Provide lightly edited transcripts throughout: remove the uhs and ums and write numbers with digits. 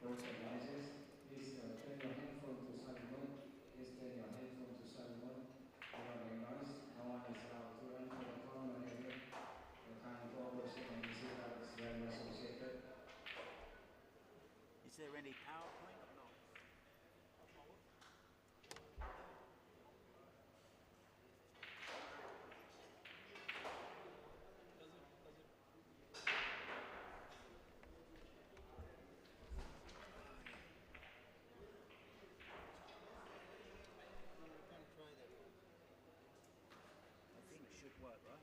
both advisors. Please turn your headphone to silent mode. Please turn your headphone to silent mode. Do not make noise. No one is allowed to enter the common area. The kind cooperation and seatbelt is very much appreciated. Is there any PowerPoint or not? I think it should work, right?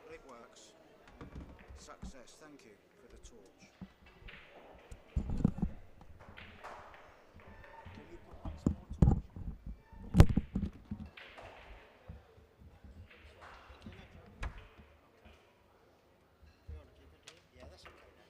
Well, it works. Success. Thank you for the torch. Can you put on some more torch? Okay. Yeah, that's okay then.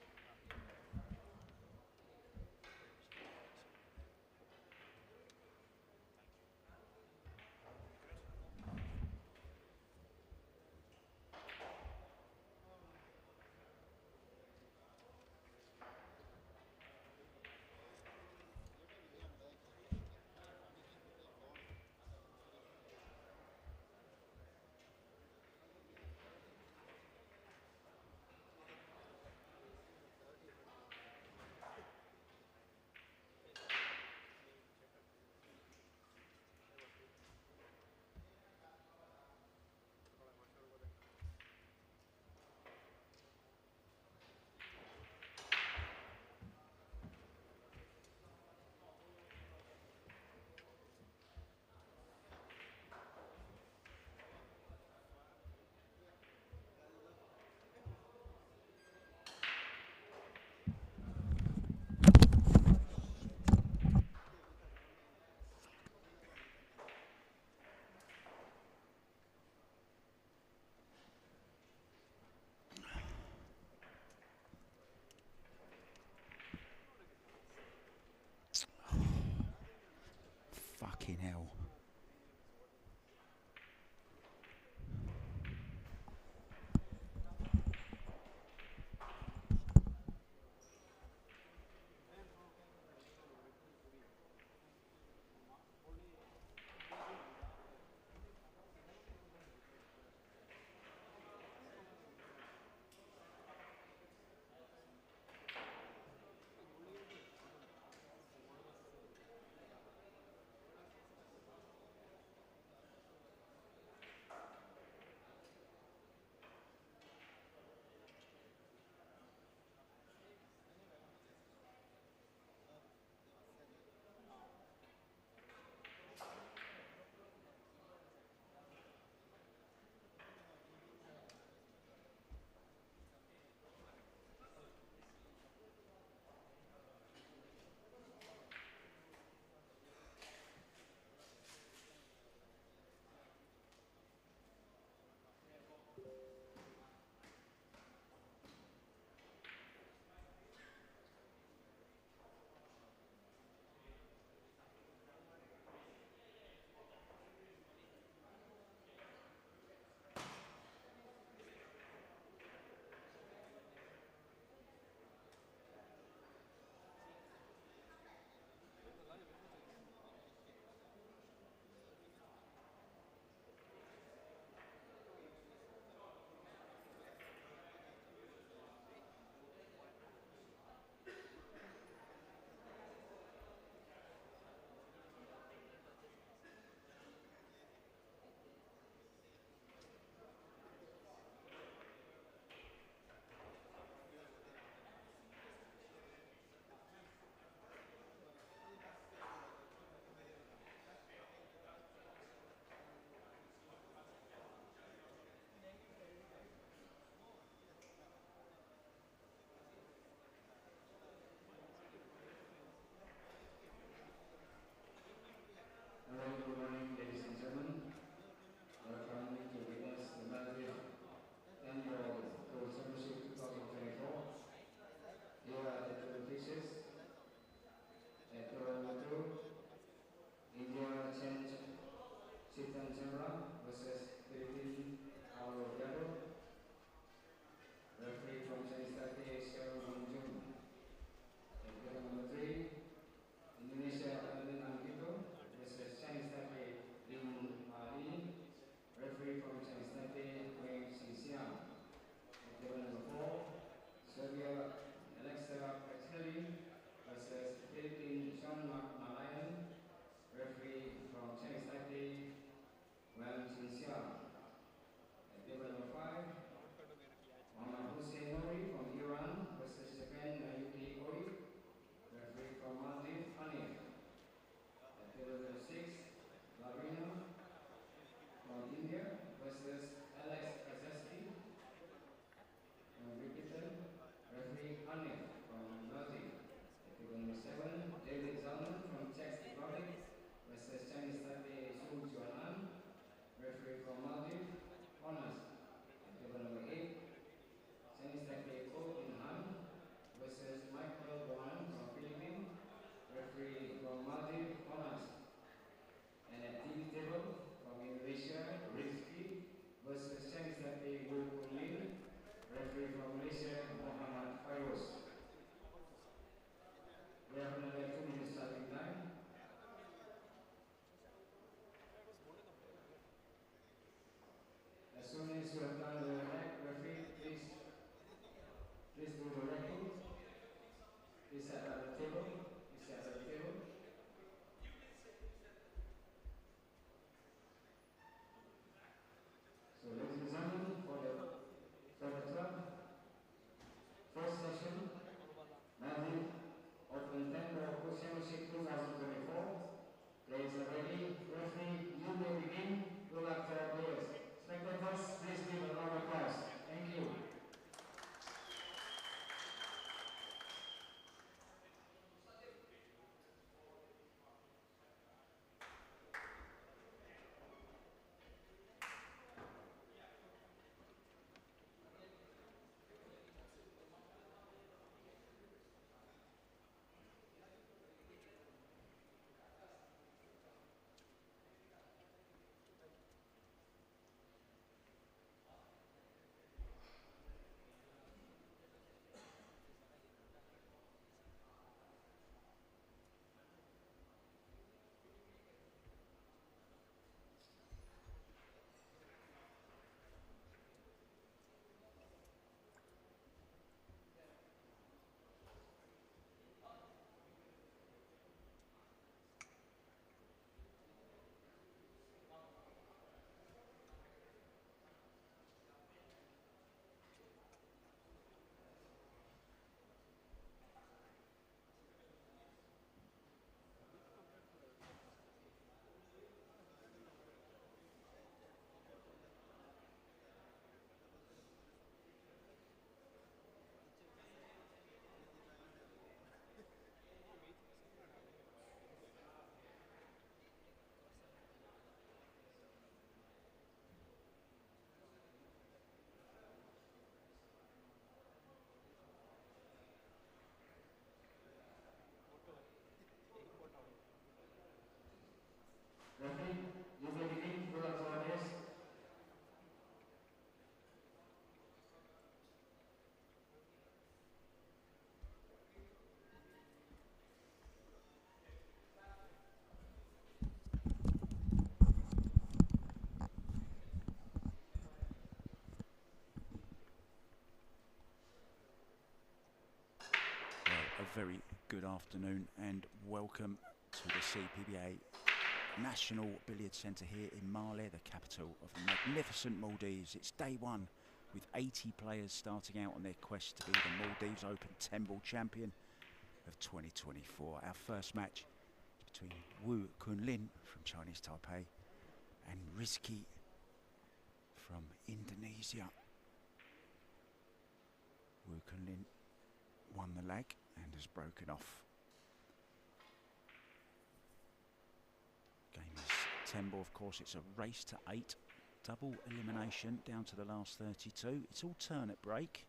very good afternoon and welcome to the CPBA National Billiard Centre here in Malé, the capital of the magnificent Maldives. It's day one with 80 players starting out on their quest to be the Maldives Open 10-ball champion of 2024. Our first match is between Wu Kunlin from Chinese Taipei and Rizky from Indonesia. Wu Kunlin won the leg and has broken off. Game is 10-ball, of course. It's a race to 8, double elimination down to the last 32. It's alternate break.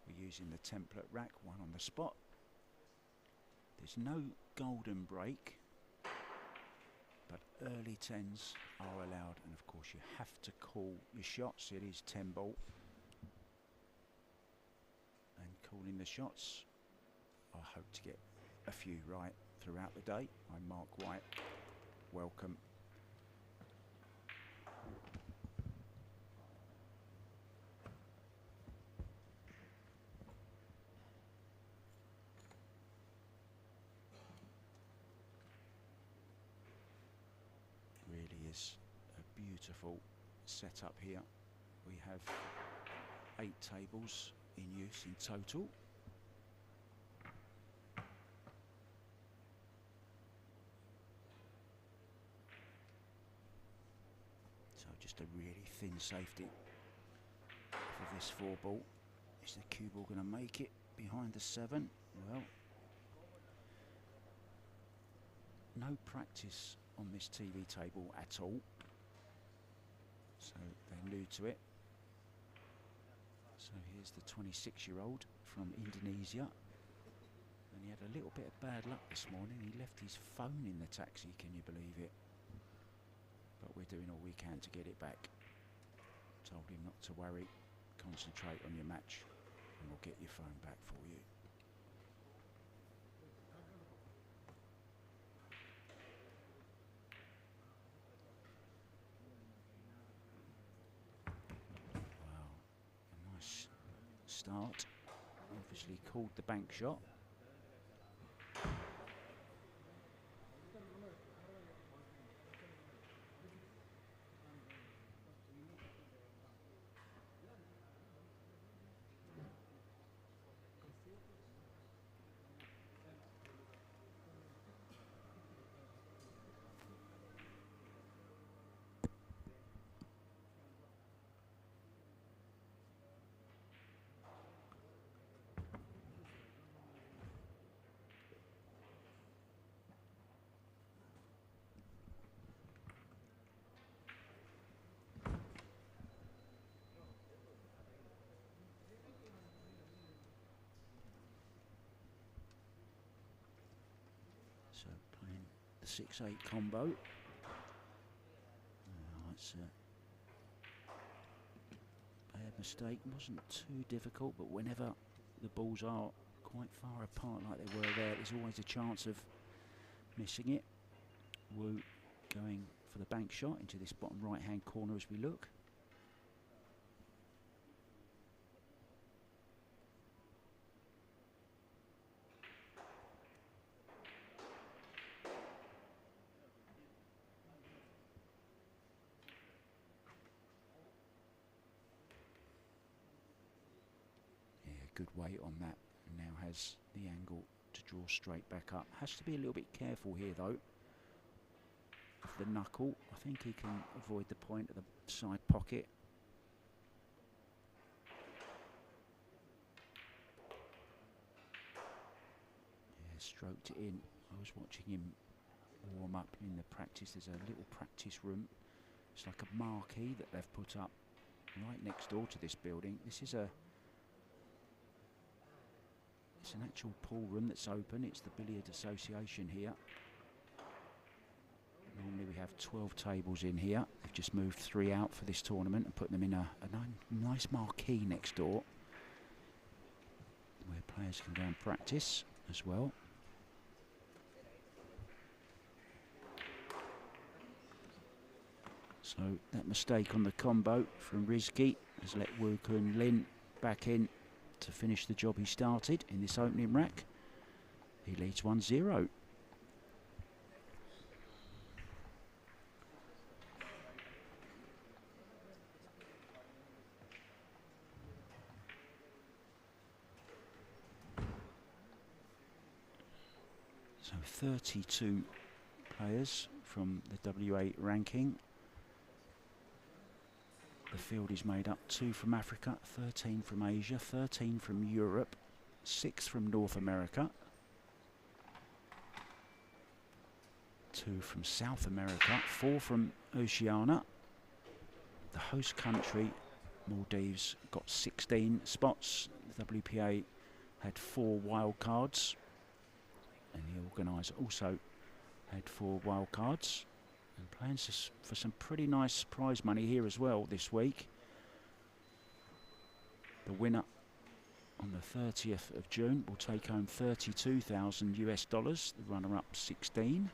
We're using the template rack, one on the spot. There's no golden break, but early 10s are allowed, and of course you have to call your shots. It is 10-ball. And calling the shots, I hope to get a few right throughout the day. I'm Mark White. Welcome. Really is a beautiful setup here. We have 8 tables in use in total. So just a really thin safety for this 4-ball. Is the cue ball going to make it behind the 7? Well, no practice on this TV table at all, so they're new to it. So here's the 26-year-old from Indonesia, and he had a little bit of bad luck this morning. He left his phone in the taxi, can you believe it? But we're doing all we can to get it back. Told him not to worry, concentrate on your match, and we'll get your phone back for you. Start, obviously called the bank shot. So playing the 6-8 combo. It's a bad mistake. Wasn't too difficult, but whenever the balls are quite far apart like they were there, there's always a chance of missing it. Wu going for the bank shot into this bottom right-hand corner as we look. Good weight on that, and now has the angle to draw straight back up. Has to be a little bit careful here though of the knuckle. I think he can avoid the point of the side pocket. Yeah, stroked it in. I was watching him warm up in the practice. There's a little practice room. It's like a marquee that they've put up right next door to this building. This is it's an actual pool room that's open. It's the Billiard Association here. Normally we have 12 tables in here. They've just moved 3 out for this tournament and put them in a nice marquee next door, where players can go and practice as well. So that mistake on the combo from Rizky has let Wu Kunlin back in to finish the job he started in this opening rack. He leads 1-0. So 32 players from the W8 ranking. The field is made up 2 from Africa, 13 from Asia, 13 from Europe, 6 from North America, 2 from South America, 4 from Oceania. The host country, Maldives, got 16 spots. The WPA had 4 wild cards, and the organiser also had 4 wild cards. And plans for some pretty nice prize money here as well this week. The winner on the 30th of June will take home $32,000 US. The runner-up 16.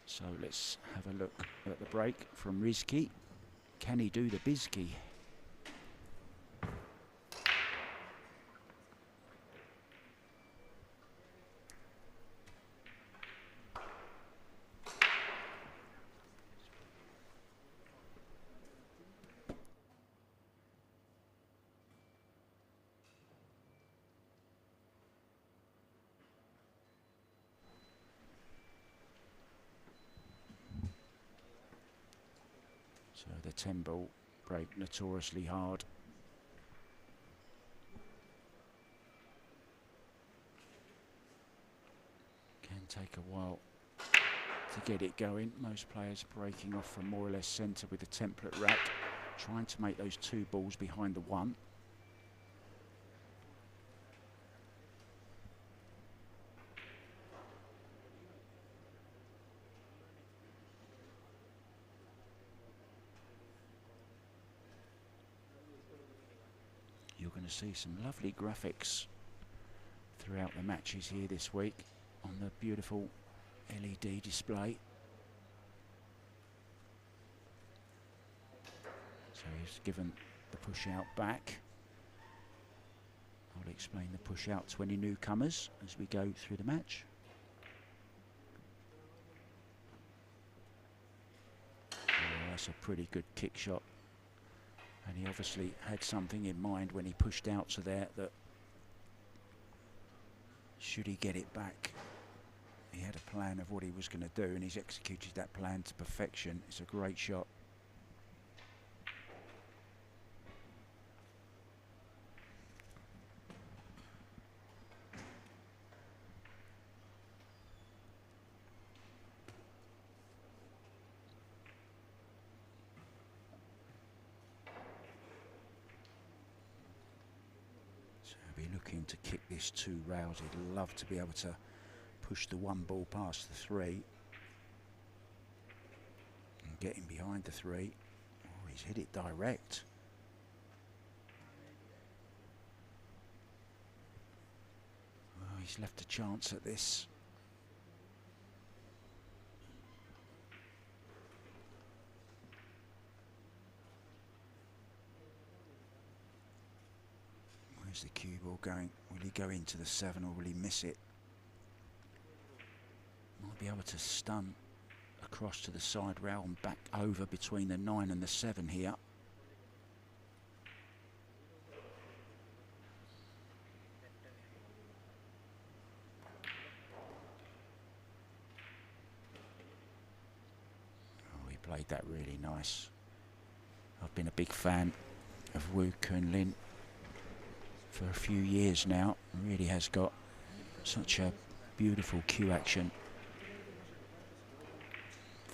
So let's have a look at the break from Rizky. Can he do the bizky? So the 10-ball break notoriously hard. Can take a while to get it going. Most players breaking off from more or less centre with the template rack, trying to make those 2 balls behind the 1. You're going to see some lovely graphics throughout the matches here this week on the beautiful LED display. So he's given the push out back. I'll explain the push out to any newcomers as we go through the match. Oh, that's a pretty good kick shot. And he obviously had something in mind when he pushed out to there, that should he get it back, he had a plan of what he was going to do, and he's executed that plan to perfection. It's a great shot. Looking to kick this 2 rails. He'd love to be able to push the 1 ball past the 3 and get him behind the 3. Oh, he's hit it direct. Oh, he's left a chance at this. Where's the cue ball going? Will he go into the 7 or will he miss it? Might be able to stun across to the side rail and back over between the 9 and the 7 here. Oh, he played that really nice. I've been a big fan of Wu Kunlin for a few years now. Really has got such a beautiful cue action.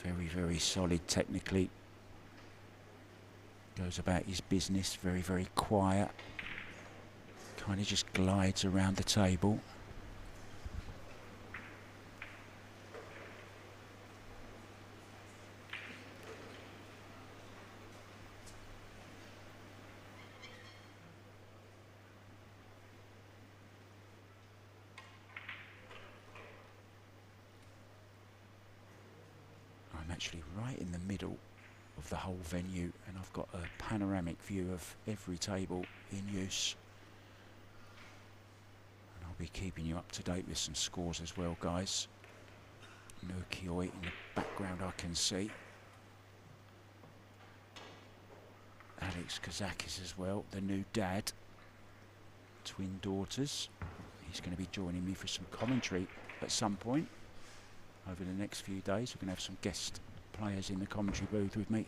Very, very solid technically. Goes about his business, very, very quiet. Kind of just glides around the table. Actually right in the middle of the whole venue, and I've got a panoramic view of every table in use. I'll be keeping you up to date with some scores as well, guys. Nukioi in the background I can see. Alex Kazakis as well, the new dad. Twin daughters. He's going to be joining me for some commentary at some point over the next few days. We're going to have some guest players in the commentary booth with me.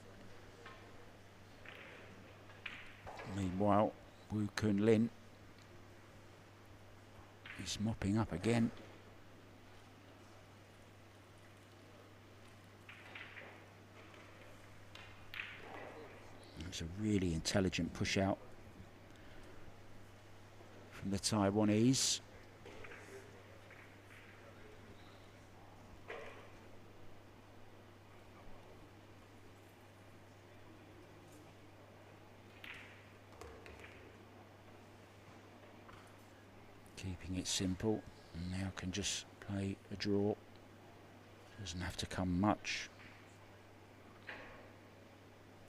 Meanwhile, Woo Kun Lin is mopping up again. It's a really intelligent push out from the Taiwanese. Keeping it simple, and now can just play a draw. Doesn't have to come much.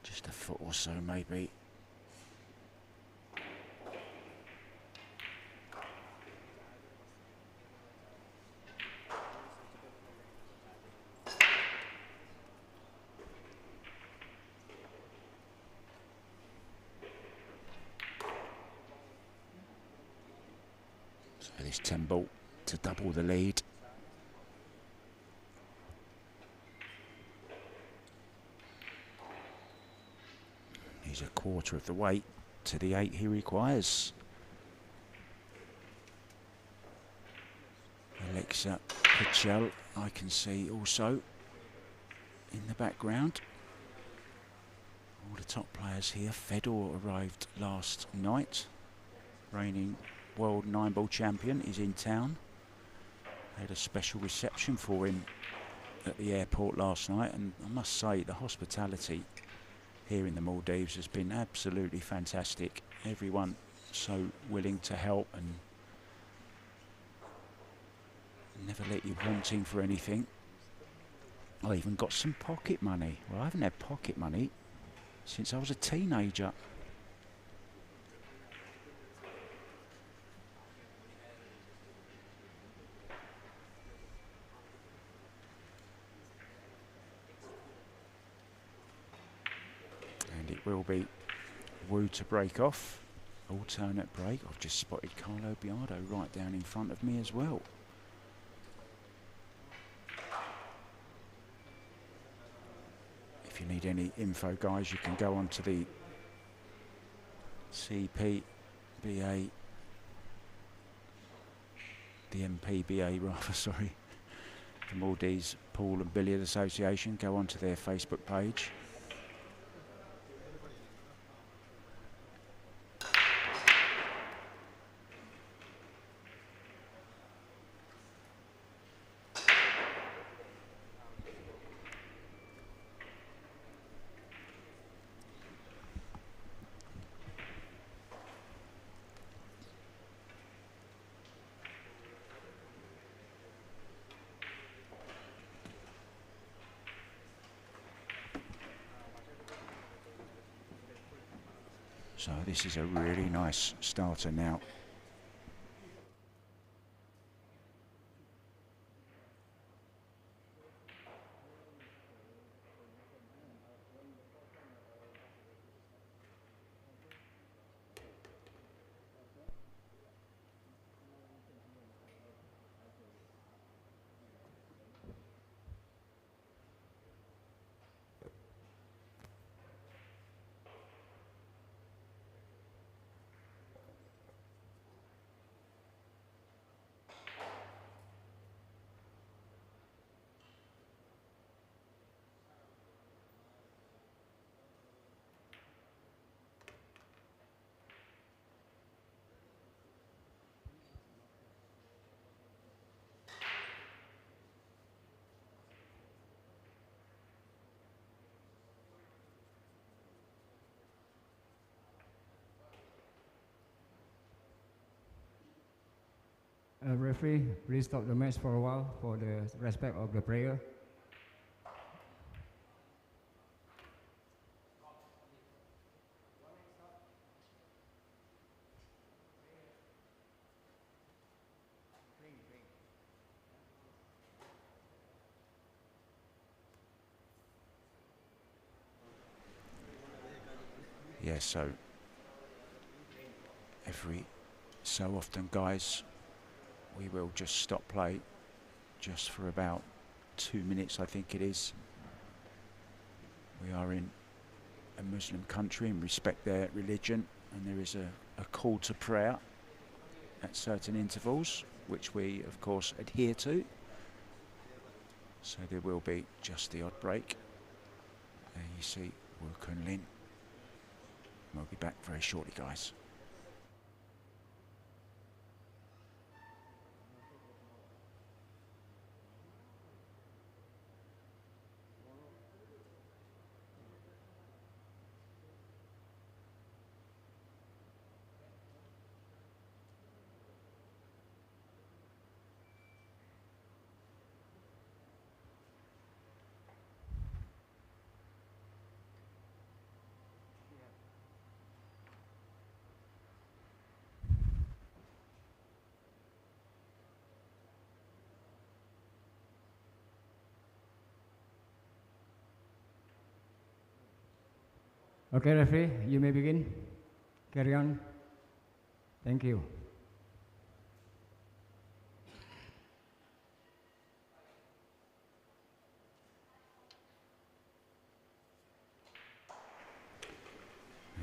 Just a foot or so maybe. So this 10 ball to double the lead. He's a quarter of the way to the 8 he requires. Alexa Pichel, I can see also in the background. All the top players here. Fedor arrived last night. Reigning world 9-ball champion is in town. Had a special reception for him at the airport last night, and I must say the hospitality here in the Maldives has been absolutely fantastic. Everyone so willing to help and never let you wanting for anything. I even got some pocket money. Well, I haven't had pocket money since I was a teenager. And it will be Wu to break off. Alternate break. I've just spotted Carlo Biardo right down in front of me as well. If you need any info, guys, you can go on to the CPBA, the MPBA rather, sorry, the Maldives Pool and Billiard Association. Go on to their Facebook page. So this is a really nice starter now. Referee, please stop the match for a while for the respect of the player. Yeah, so every so often, guys, we will just stop play just for about 2 minutes, I think it is. We are in a Muslim country and respect their religion, and there is a call to prayer at certain intervals, which we of course adhere to. So there will be just the odd break. There you see Wu and Lin. We'll be back very shortly, guys. Okay, referee, you may begin. Carry on. Thank you.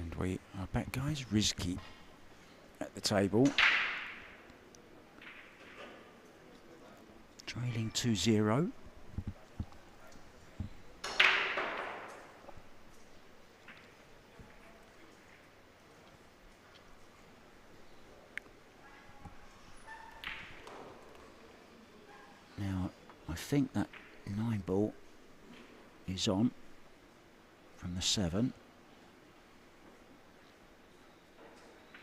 And we are back, guys. Rizky at the table. Trailing 2-0. Now, I think that 9 ball is on from the 7.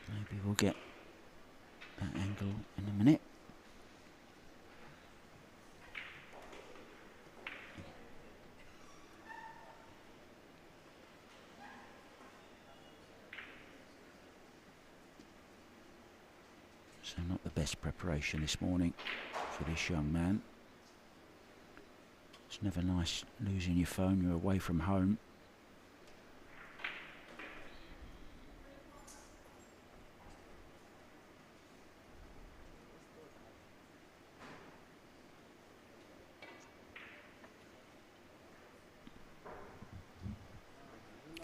Maybe we'll get that angle in a minute. So not the best preparation this morning for this young man. It's never nice losing your phone, you're away from home.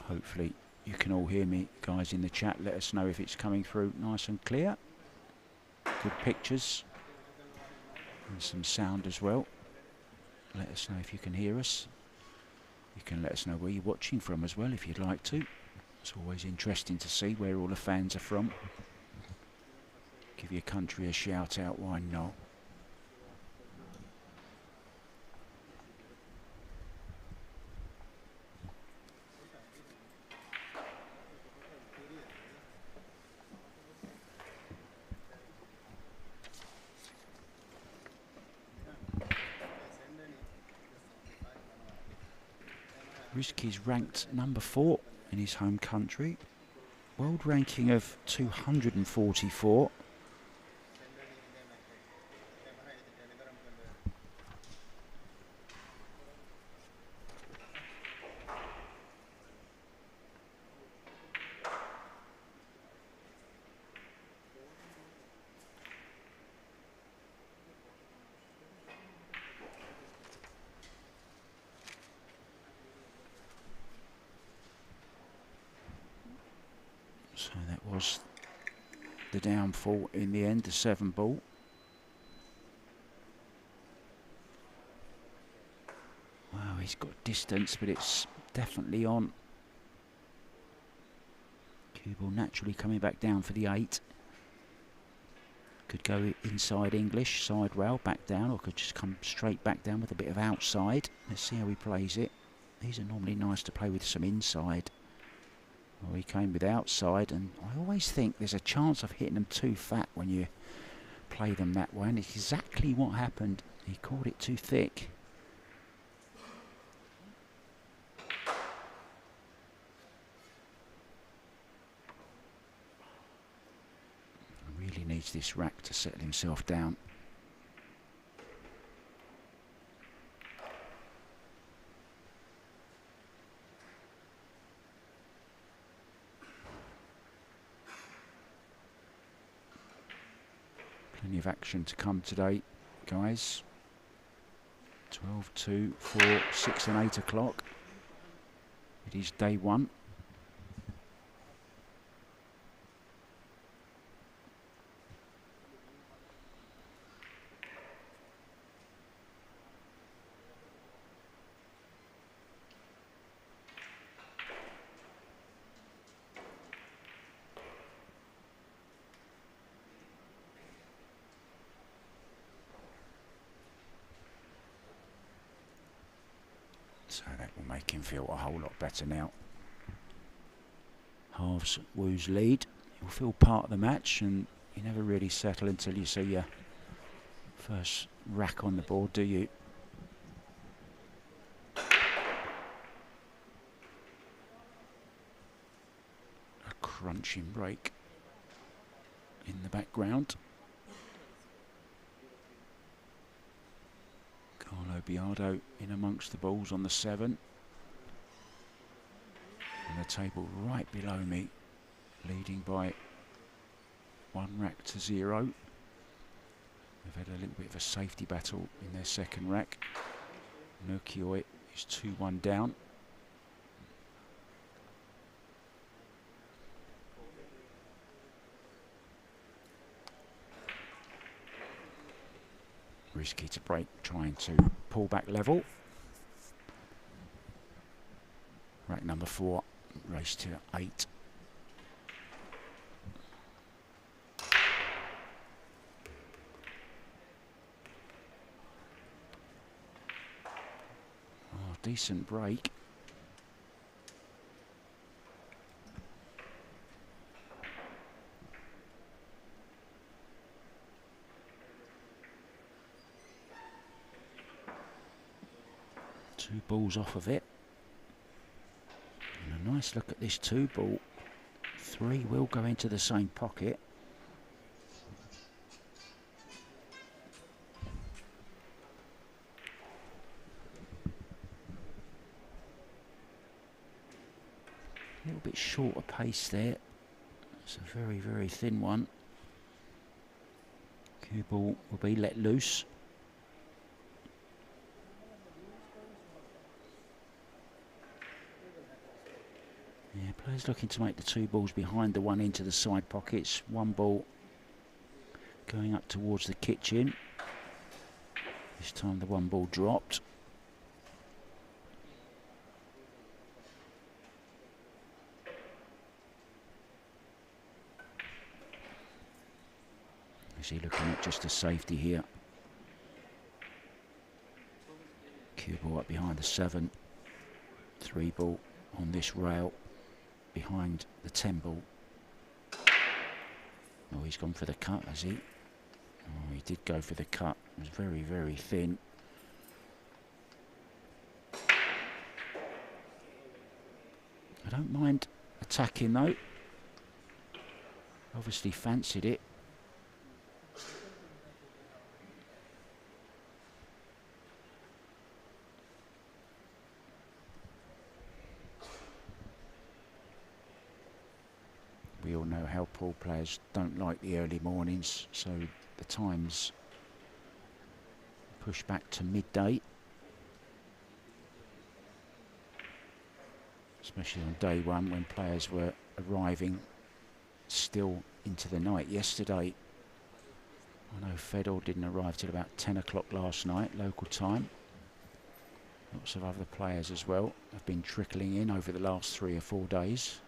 Hopefully you can all hear me, guys, in the chat. Let us know if it's coming through nice and clear. Good pictures and some sound as well. Let us know if you can hear us. You can let us know where you're watching from as well if you'd like to. It's always interesting to see where all the fans are from. Give your country a shout out, why not? Rizky's ranked number 4 in his home country. World ranking of 244. So that was the downfall in the end, the 7 ball. Wow, he's got distance, but it's definitely on. Cue ball naturally coming back down for the 8. Could go inside English, side rail, back down, or could just come straight back down with a bit of outside. Let's see how he plays it. These are normally nice to play with some inside. Well, he came with outside, and I always think there's a chance of hitting them too fat when you play them that way, and it's exactly what happened. He caught it too thick. Really needs this rack to settle himself down. Plenty of action to come today, guys. 12, 2, 4, 6 and 8 o'clock. It is day one. So that will make him feel a whole lot better now. Halves Wu's lead. You'll feel part of the match, and you never really settle until you see your first rack on the board, do you? A crunching break in the background. Carlo Biardo in amongst the balls on the 7. And the table right below me, leading by 1 rack to 0. They've had a little bit of a safety battle in their second rack. Merkioi is 2-1 down. Rizky to break, trying to pull back level. Rack number 4, race to 8. Oh, decent break. Two balls off of it. And a nice look at this 2 ball. 3 will go into the same pocket. A little bit shorter pace there. It's a very, very thin one. Cue ball will be let loose. Yeah, players looking to make the 2 balls behind the 1 into the side pockets. 1 ball going up towards the kitchen. This time the 1 ball dropped. Is he looking at just a safety here? Cue ball up behind the 7. 3 ball on this rail behind the 10 ball. Oh, he's gone for the cut, has he? Oh, he did go for the cut. It was very, very thin. I don't mind attacking though. Obviously fancied it. We all know how pool players don't like the early mornings, so the times push back to midday. Especially on day 1 when players were arriving still into the night yesterday. I know Fedor didn't arrive till about 10 o'clock last night, local time. Lots of other players as well have been trickling in over the last 3 or 4 days.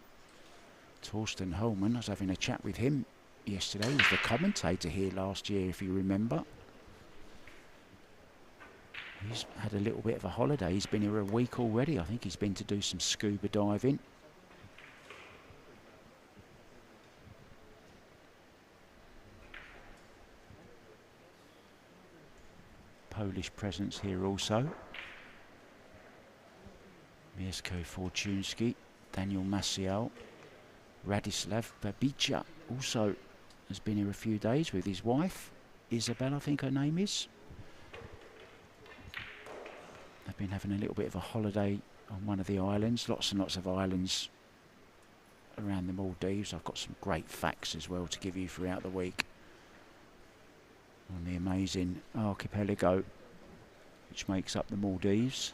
Torsten Holman, I was having a chat with him yesterday. He was the commentator here last year, if you remember. He's had a little bit of a holiday. He's been here a week already. I think he's been to do some scuba diving. Polish presence here also. Mieszko Fortunski, Daniel Maciel. Radislav Babica also has been here a few days with his wife, Isabel, I think her name is. They've been having a little bit of a holiday on one of the islands. Lots and lots of islands around the Maldives. I've got some great facts as well to give you throughout the week. on the amazing archipelago which makes up the Maldives.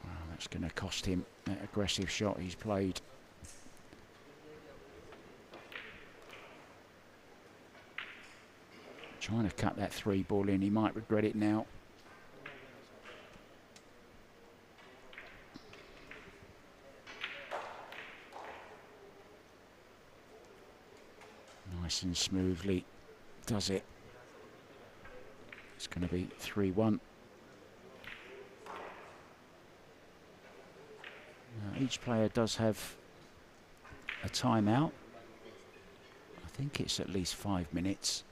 Well, that's going to cost him that aggressive shot he's played. Trying to cut that 3 ball in, he might regret it now. Nice and smoothly does it. It's going to be 3-1. Each player does have a timeout. I think it's at least 5 minutes.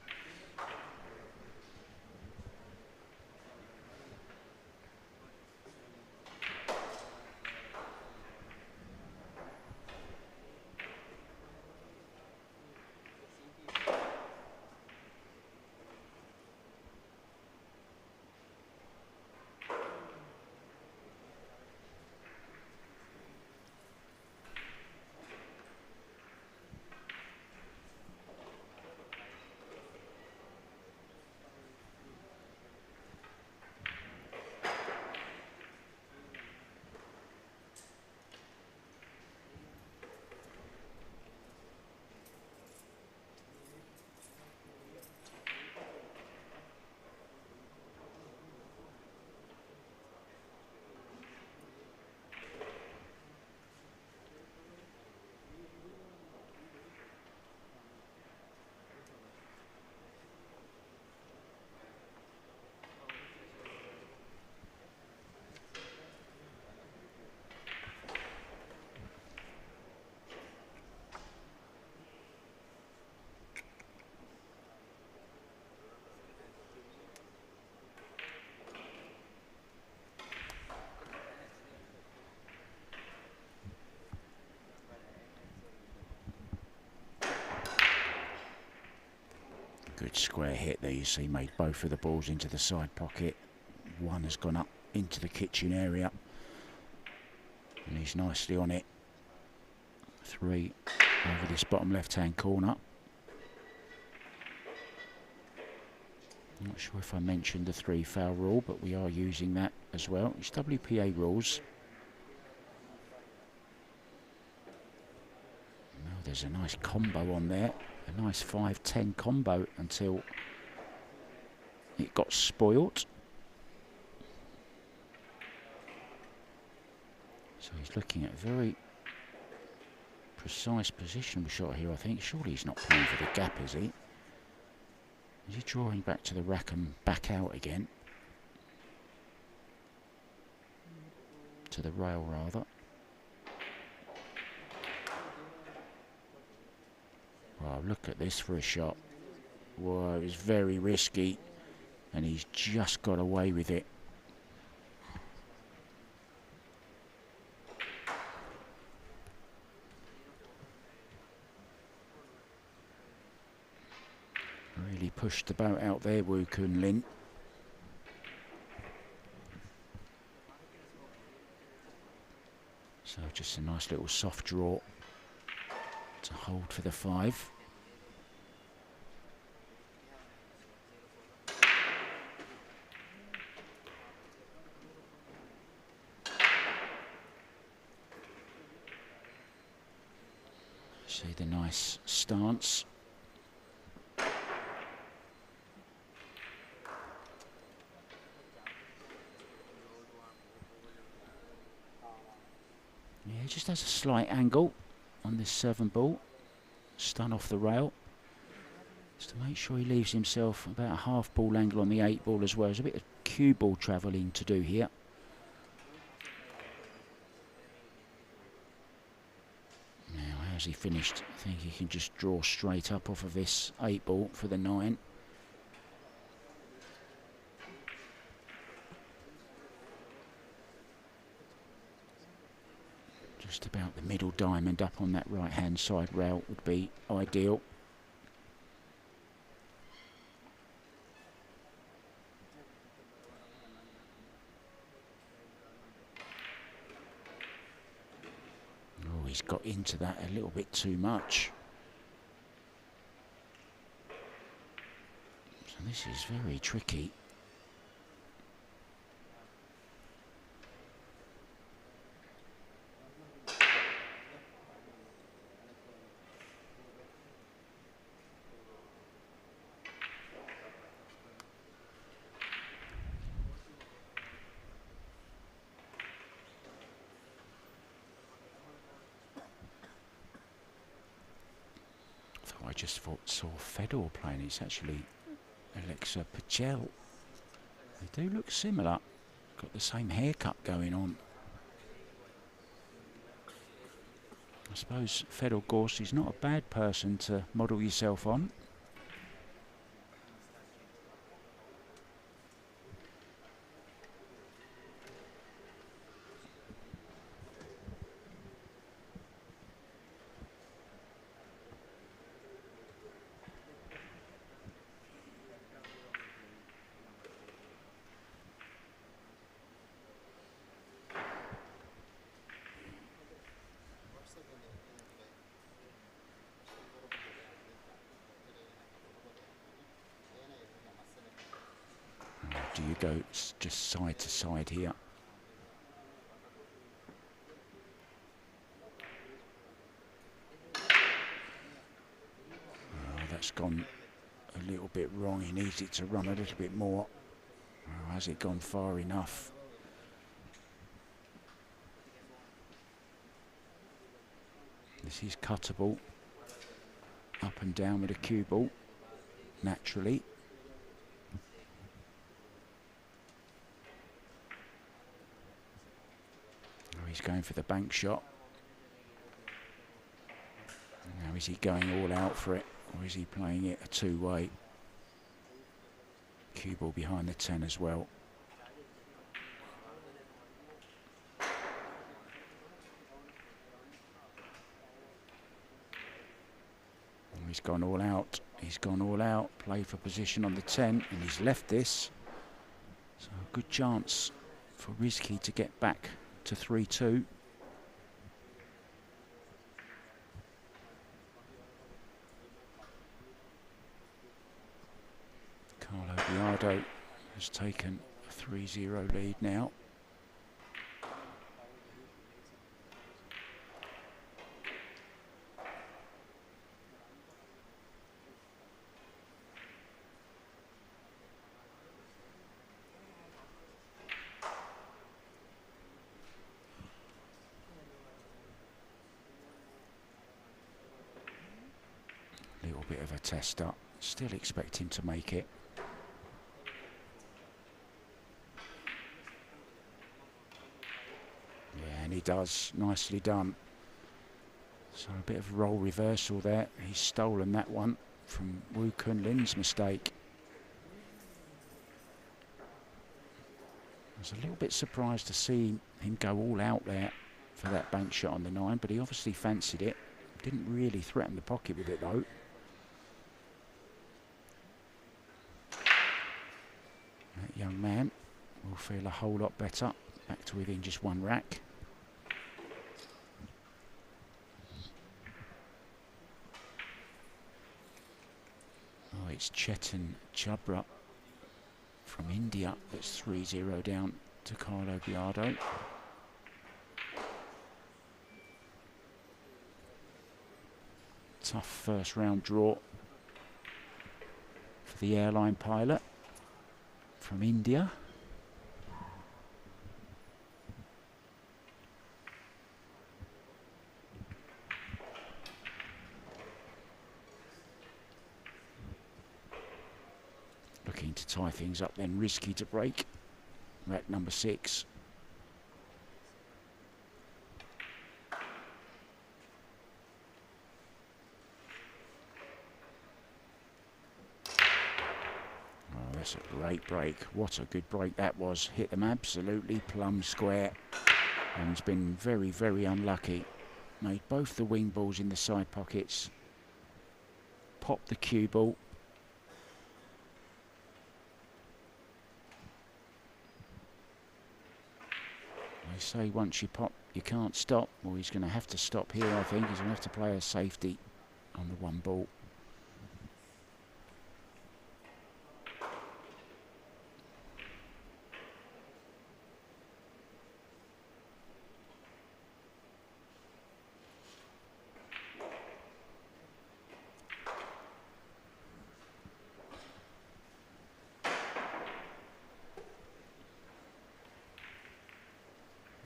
Good square hit there, you see, made both of the balls into the side pocket. One has gone up into the kitchen area. And he's nicely on it. 3 over this bottom left-hand corner. I'm not sure if I mentioned the 3 foul rule, but we are using that as well. It's WPA rules. Now there's a nice combo on there. A nice 5-10 combo until it got spoilt. So he's looking at a very precise positional shot here, I think. Surely he's not playing for the gap, is he? Is he drawing back to the rack and back out again? To the rail, rather. Wow, look at this for a shot. Whoa, it was very risky. And he's just got away with it. Really pushed the boat out there, Woo Kun Lin. So just a nice little soft draw to hold for the 5. See the nice stance. Yeah, he just has a slight angle on this 7 ball. Stun off the rail. Just to make sure he leaves himself about a half ball angle on the 8 ball as well. There's a bit of cue ball travelling to do here. Now, how's he finished? I think he can just draw straight up off of this 8 ball for the 9. Just about the middle diamond up on that right hand side rail would be ideal. he's got into that a little bit too much. So this is very tricky. I just saw Fedor playing. It's actually Alexa Pagel. They do look similar. Got the same haircut going on. I suppose Fedor Gorski's not a bad person to model yourself on. Do you go just side to side here? Oh, that's gone a little bit wrong. He needs it to run a little bit more. Oh, has it gone far enough? This is cuttable. Up and down with a cue ball, naturally. He's going for the bank shot. Now is he going all out for it, or is he playing it a two-way? Cue ball behind the 10 as well. Oh, he's gone all out. He's gone all out. Play for position on the 10, and he's left this. So a good chance for Rizky to get back to 3-2. Carlo Biardo has taken a 3-0 lead now. Little bit of a tester. Still expect him to make it. Yeah, and he does. Nicely done. So a bit of role reversal there. He's stolen that one from Wu Kunlin's mistake. I was a little bit surprised to see him go all out there for that bank shot on the 9, but he obviously fancied it. Didn't really threaten the pocket with it though. That young man will feel a whole lot better. Back to within just one rack. Oh, it's Chetan Chhabra from India that's 3-0 down to Carlo Biardo. Tough first round draw for the airline pilot from India. Looking to tie things up then. Rizky to break. Rack number 6. That's a great break. What a good break that was. Hit them absolutely plumb square. And he's been very, very unlucky. Made both the wing balls in the side pockets. Popped the cue ball. He's say once you pop, you can't stop. Well, he's going to have to stop here, I think. He's going to have to play a safety on the one ball.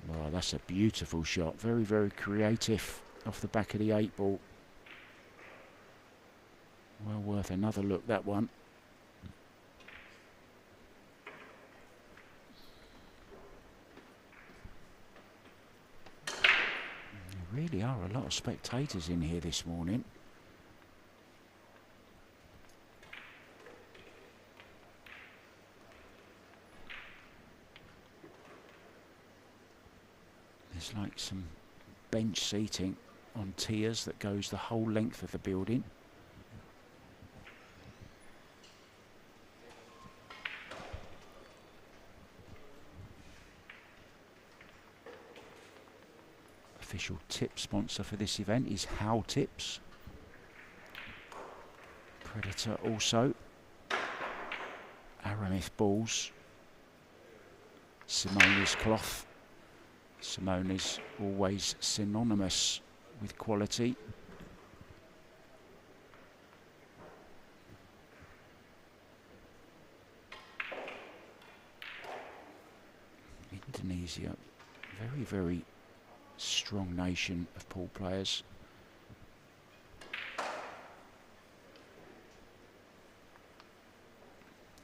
Well, that's a beautiful shot. Very, very creative off the back of the 8 ball. Well worth another look, that one. There really are a lot of spectators in here this morning. There's like some bench seating on tiers that goes the whole length of the building. Official tip sponsor for this event is How Tips. Predator also. Aramith balls. Simone's cloth. Simone is always synonymous with quality. Indonesia, very, very strong nation of pool players.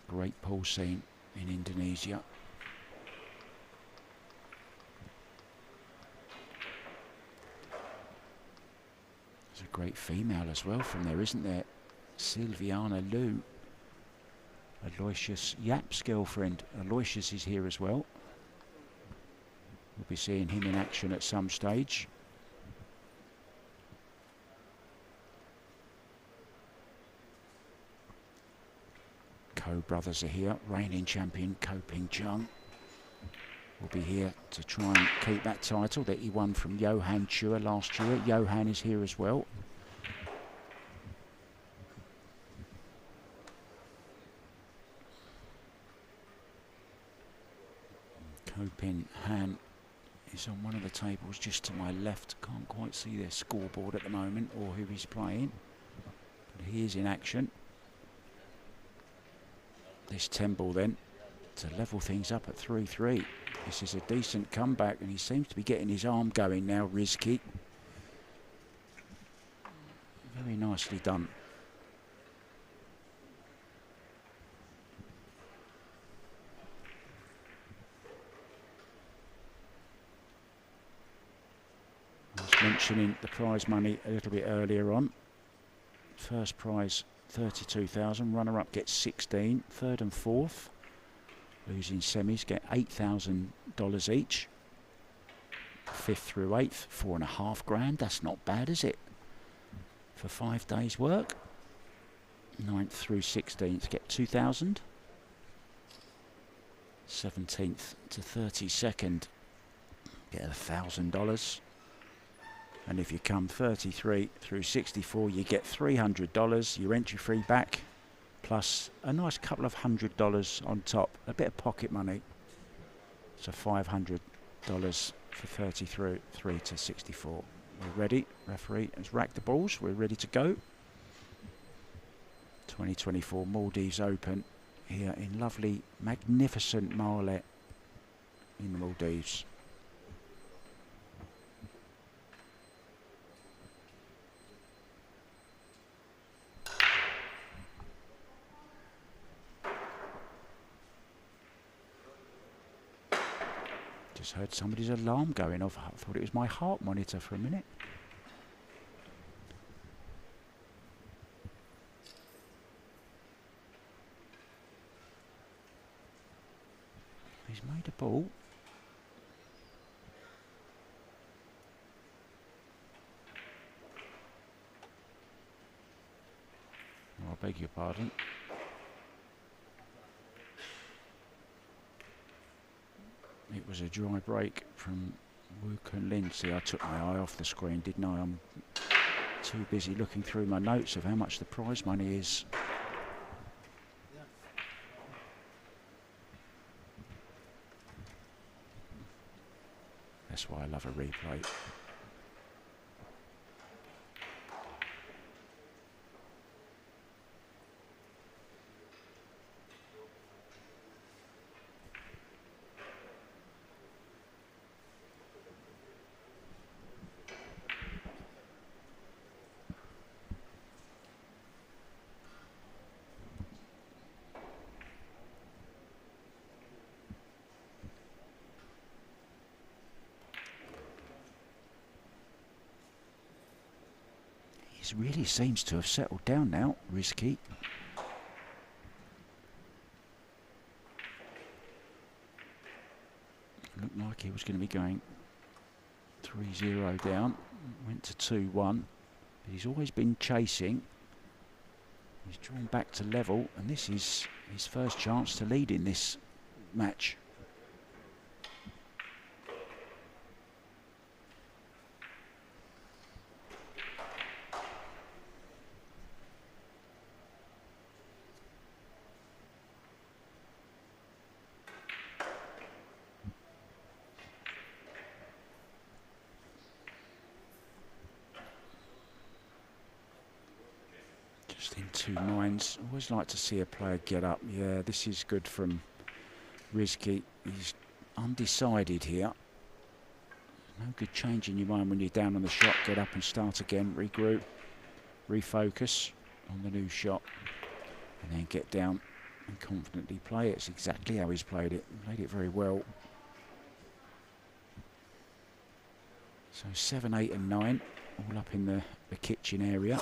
Great pool scene in Indonesia. There's a great female as well from there, isn't there? Silviana Liu, Aloysius Yap's girlfriend. Aloysius is here as well. We'll be seeing him in action at some stage. Ko brothers are here. Reigning champion Ko Ping Chung will be here to try and keep that title that he won from Johan Chua last year. Johan is here as well. Ko Ping Han is on one of the tables just to my left. Can't quite see their scoreboard at the moment or who he's playing, but he is in action. This 10 ball then to level things up at 3-3. This is a decent comeback and he seems to be getting his arm going now, Rizky. Very nicely done. I was mentioning the prize money a little bit earlier on. First prize 32,000, runner-up gets 16, third and fourth, losing semis get $8,000 each. Fifth through eighth, $4.5 grand. That's not bad, is it? For 5 days' work. 9th through 16th get 2,000. 17th to 32nd get $1,000. And if you come 33 through 64, you get $300, your entry fee back, plus a nice couple of $100 on top, a bit of pocket money. So $500 for 33 to 64. We're ready. Referee has racked the balls. We're ready to go. 2024 Maldives Open here in lovely, magnificent Marlet in the Maldives. Just heard somebody's alarm going off. I thought it was my heart monitor for a minute. He's made a ball. Oh, I beg your pardon. It was a dry break from Wu Kun Lin. See, I took my eye off the screen, didn't I? I'm too busy looking through my notes of how much the prize money is. That's why I love a replay. He really seems to have settled down now, Rizky. Looked like he was going to be going 3-0 down. Went to 2-1. But he's always been chasing. He's drawn back to level, and this is his first chance to lead in this match. Just in two minds. Always like to see a player get up. Yeah, this is good from Rizky. He's undecided here. No good changing your mind when you're down on the shot. Get up and start again. Regroup. Refocus on the new shot. And then get down and confidently play it. It's exactly how he's played it. Played it very well. So 7, 8 and 9. All up in the kitchen area.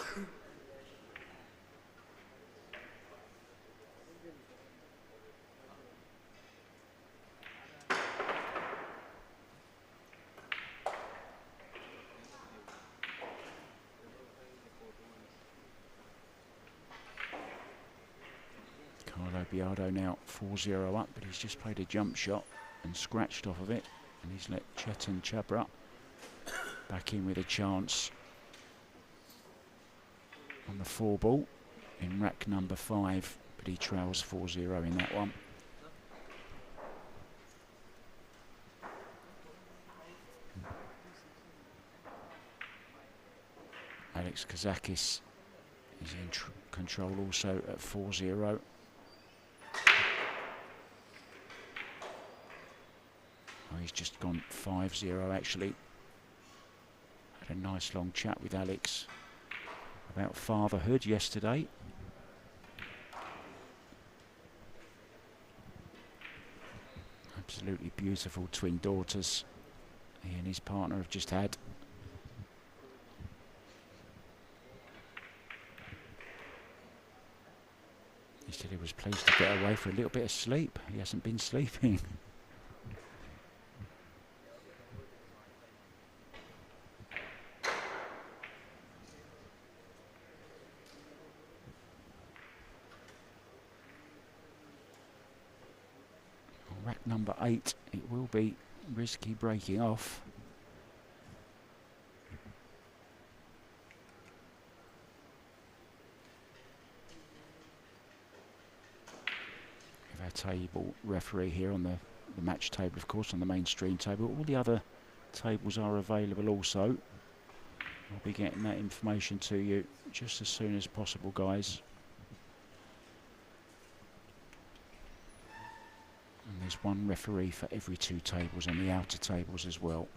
Biardo now 4-0 up, but he's just played a jump shot and scratched off of it, and he's let Chetan Chabra back in with a chance on the 4 ball in rack number 5, but he trails 4-0 in that one. Alex Kazakis is in control also at 4-0. He's just gone 5-0 actually. Had a nice long chat with Alex about fatherhood yesterday. Absolutely beautiful twin daughters he and his partner have just had. He said he was pleased to get away for a little bit of sleep. He hasn't been sleeping. Rack number 8, it will be Rizky breaking off. We have our table referee here on the match table, of course, on the mainstream table. All the other tables are available also. I'll be getting that information to you just as soon as possible, guys. And there's one referee for every 2 tables on the outer tables as well.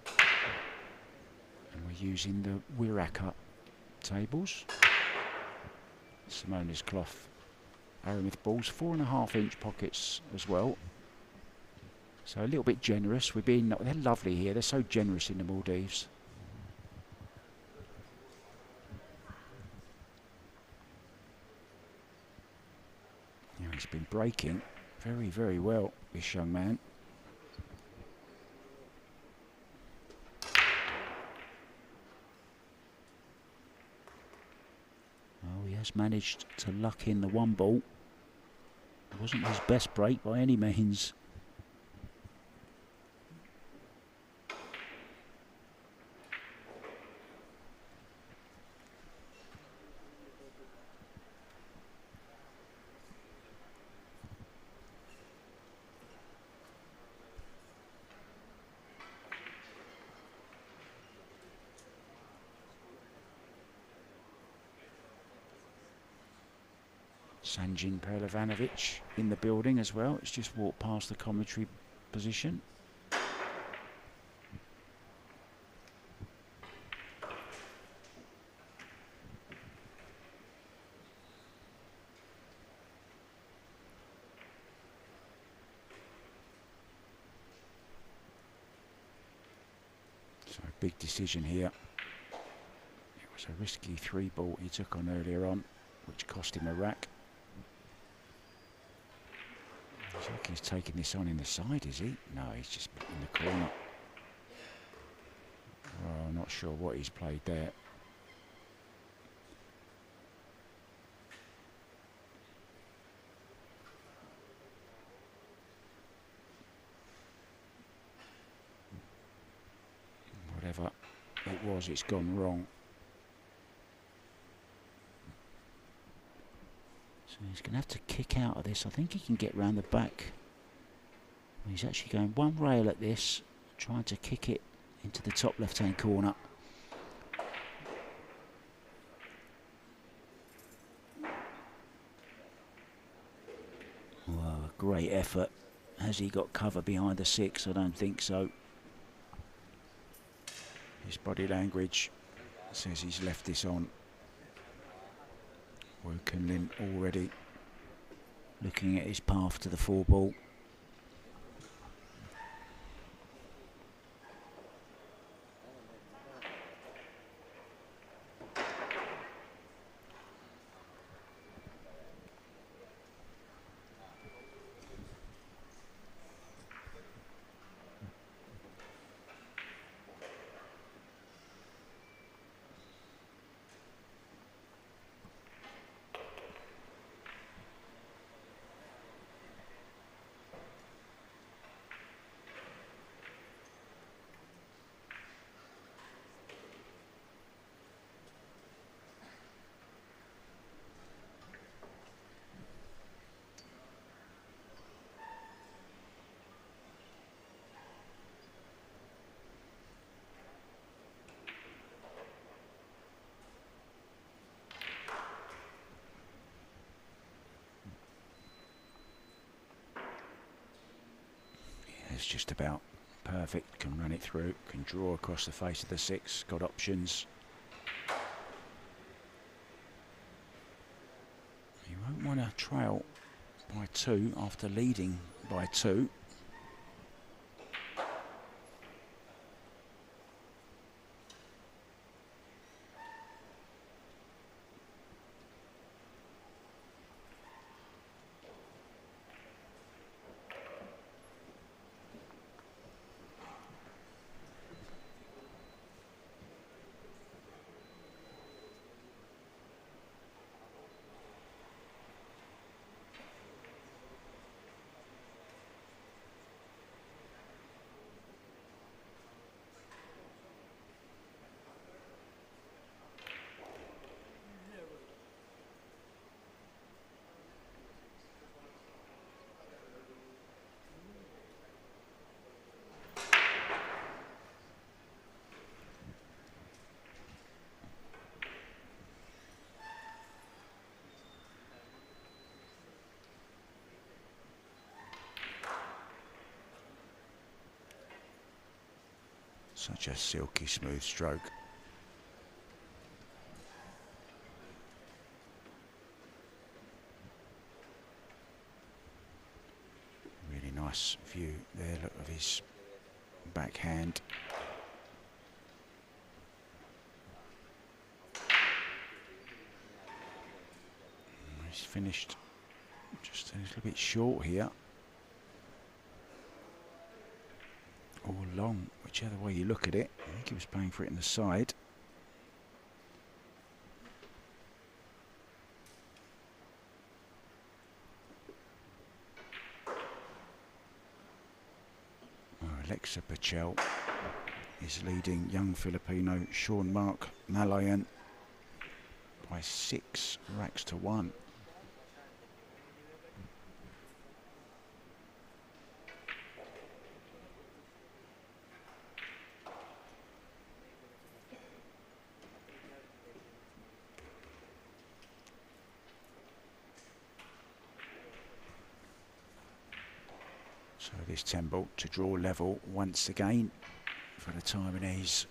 And we're using the Wiraka tables. Simonis cloth Aramith balls, 4.5-inch pockets as well. So a little bit generous. They're lovely here. They're so generous in the Maldives. Yeah, he's been breaking very, very well, this young man. Oh, he has managed to luck in the 1 ball. It wasn't his best break by any means. Sanjin Perlivanovic in the building as well. It's just walked past the commentary position. So a big decision here. It was a risky 3-ball he took on earlier on, which cost him a rack. Looks like he's taking this on in the side, is he? No, he's just in the corner. Well, I'm not sure what he's played there. Whatever it was, it's gone wrong. So he's going to have to kick out of this. I think he can get round the back. He's actually going one rail at this, trying to kick it into the top left-hand corner. Wow, a great effort. Has he got cover behind the 6? I don't think so. His body language says he's left this on. Wu Kunlin already looking at his path to the 4-ball. It's just about perfect, can run it through, can draw across the face of the 6, got options. You won't want to trail by 2 after leading by 2. Such a silky smooth stroke. Really nice view there, look, of his backhand. He's finished just a little bit short here. Or long, whichever way you look at it. I think he was playing for it in the side. Oh, Alexa Pachel is leading young Filipino Sean Mark Malayan by 6 racks to 1. So this 10 ball to draw level once again for the Taiwanese.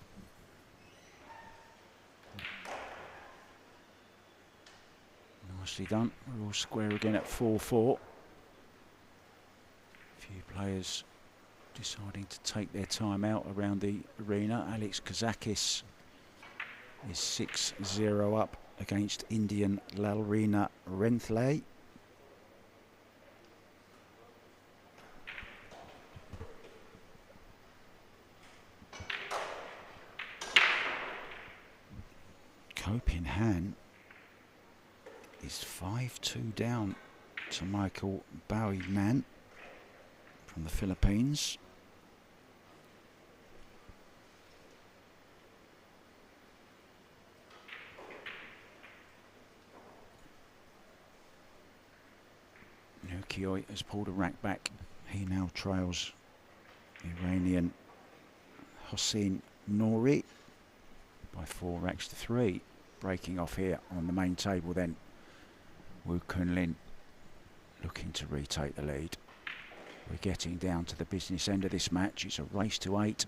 Nicely done. We're all square again at 4-4. A few players deciding to take their time out around the arena. Alex Kazakis is 6-0 up against Indian Lalrina Renthle. Kopin Han is 5-2 down to Michael Bowie-Man from the Philippines. Nukioi has pulled a rack back. He now trails Iranian Hossein Nouri by 4 racks to 3. Breaking off here on the main table then. Wu Kunlin looking to retake the lead. We're getting down to the business end of this match. It's a race to 8.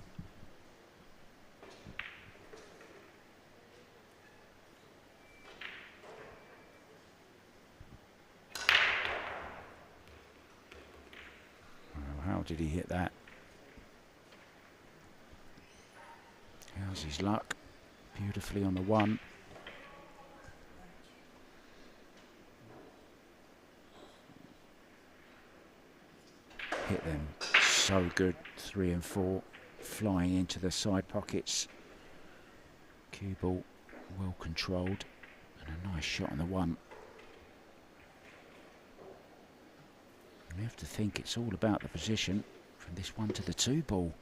Oh, how did he hit that? How's his luck? Beautifully on the 1. Hit them so good. 3 and 4 flying into the side pockets. Cue ball well controlled and a nice shot on the 1. You have to think it's all about the position from this 1 to the 2 ball.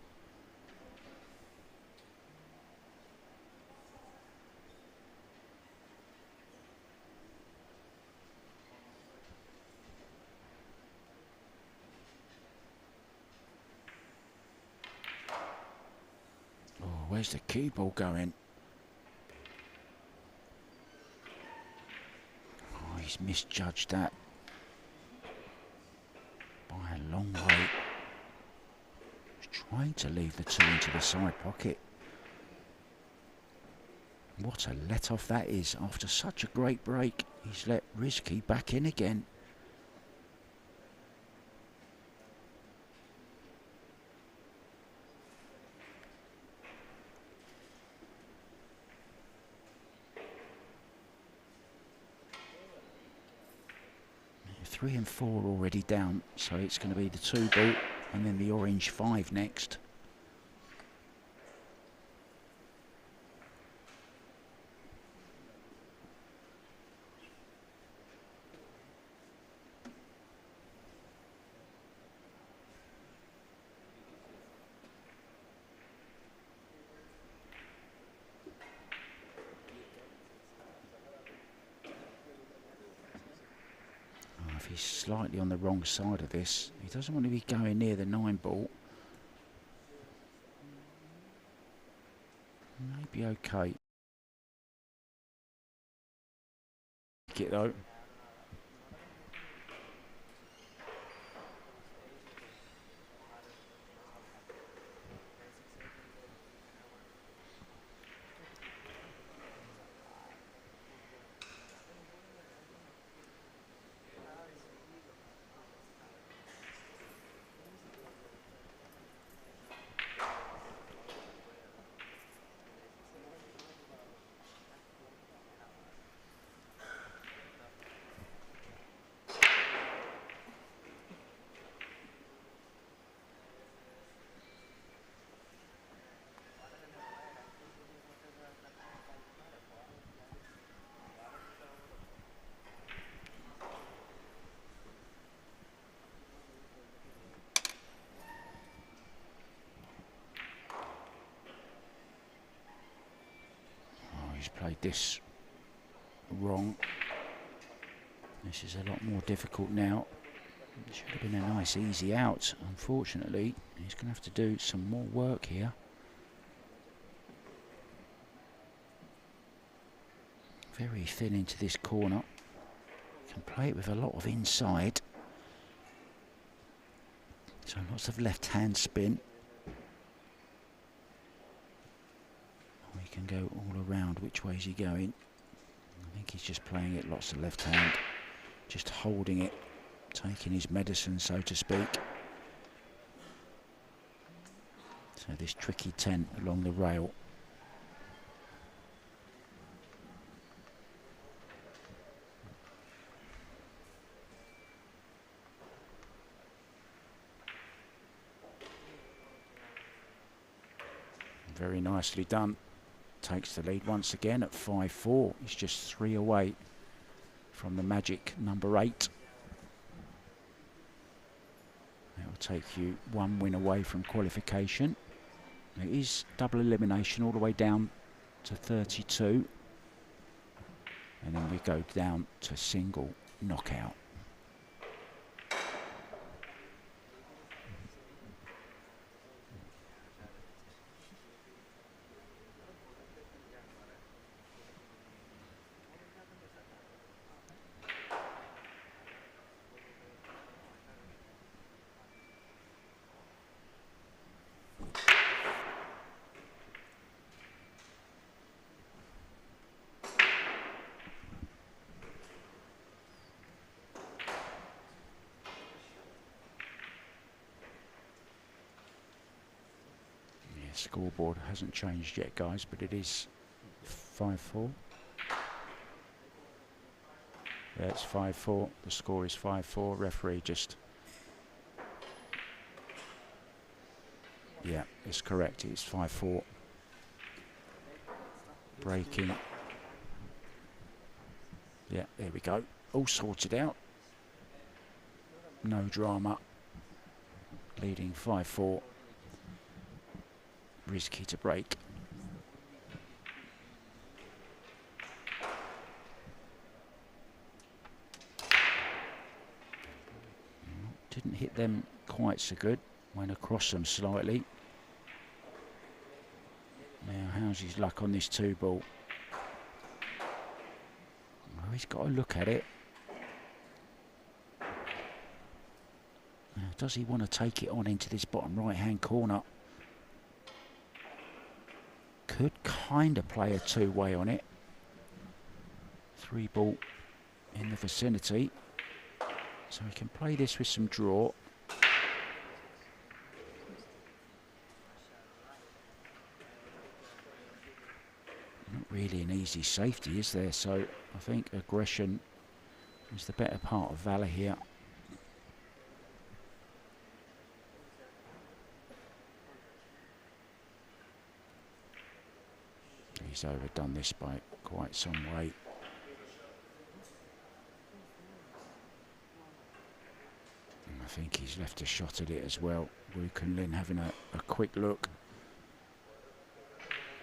Where's the cue ball going? Oh, he's misjudged that by a long way. He's trying to leave the 2 into the side pocket. What a let-off that is. After such a great break, he's let Rizky back in again. Three and 4 already down, so it's going to be the 2 ball and then the orange 5 next. If he's slightly on the wrong side of this, he doesn't want to be going near the 9 ball. Maybe okay. Take it though. He's played this wrong. This is a lot more difficult now. It should have been a nice easy out. Unfortunately, he's going to have to do some more work here. Very thin into this corner. Can play it with a lot of inside. So lots of left-hand spin. We can go all around. Which way is he going? I think he's just playing it lots of left hand. Just holding it. Taking his medicine, so to speak. So this tricky 10 along the rail. Very nicely done. Takes the lead once again at 5-4. He's just 3 away from the magic number 8. That will take you 1 win away from qualification. It is double elimination all the way down to 32. And then we go down to single knockout. Scoreboard hasn't changed yet, guys, but it is 5-4. Yeah, it's 5-4. The score is 5-4. Referee just... Yeah, it's correct. It's 5-4. Breaking. Yeah, there we go. All sorted out. No drama. Leading 5-4. Rizky to break. Didn't hit them quite so good. Went across them slightly. Now, how's his luck on this 2-ball? Oh, he's got to look at it. Now, does he want to take it on into this bottom right-hand corner? Could kind of play a 2-way on it. 3-ball in the vicinity. So he can play this with some draw. Not really an easy safety, is there? So I think aggression is the better part of valour here. He's overdone this by quite some way. And I think he's left a shot at it as well. Wu Kunlin having a quick look.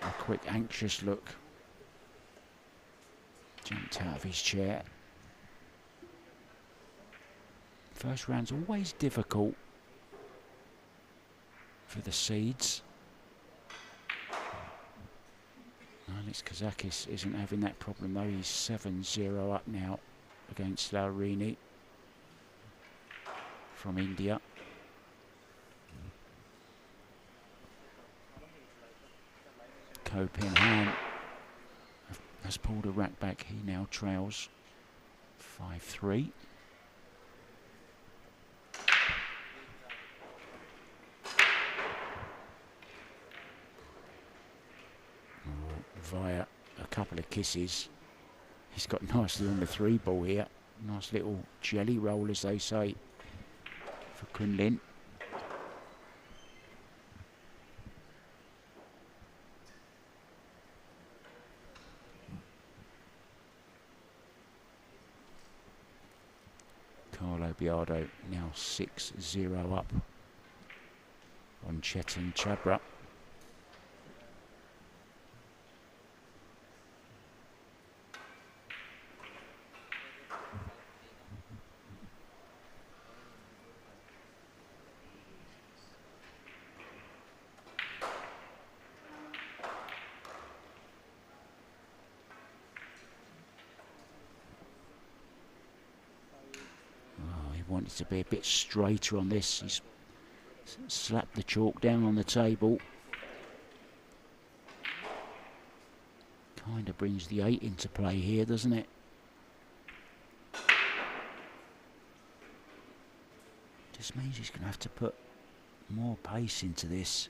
A quick anxious look. Jumped out of his chair. First round's always difficult for the seeds. Alex Kazakis isn't having that problem though. He's 7-0 up now against Laurini from India. Kopin Han has pulled a rack back. He now trails 5-3. Via a couple of kisses. He's got nicely on the 3-ball here. Nice little jelly roll, as they say, for Kunlin. Carlo Biardo now 6-0 up on Chetan Chabra. Wanted to be a bit straighter on this. He's Slap the chalk down on the table. Kind of brings the 8 into play here, doesn't it? Just means he's going to have to put more pace into this.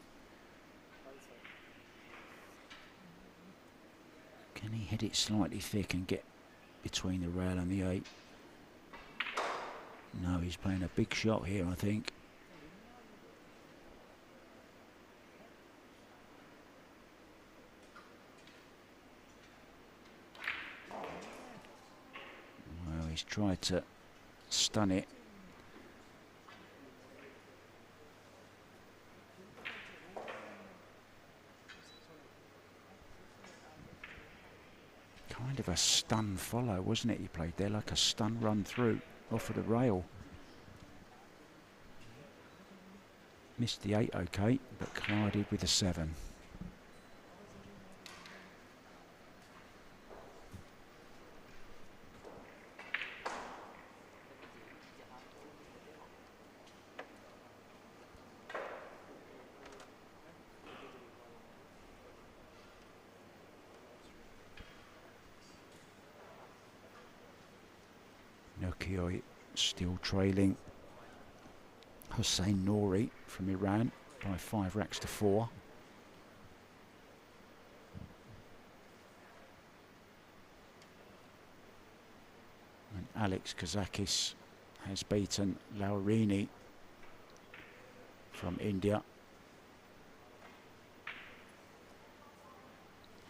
Can he hit it slightly thick and get between the rail and the 8? No, he's playing a big shot here, I think. Well, he's tried to stun it. Kind of a stun follow, wasn't it? He played there like a stun run through off of the rail. Missed the 8, okay, but collided with the 7. Nokioi still trailing Hossein Nouri from Iran by 5 racks to 4. And Alex Kazakis has beaten Laurini from India.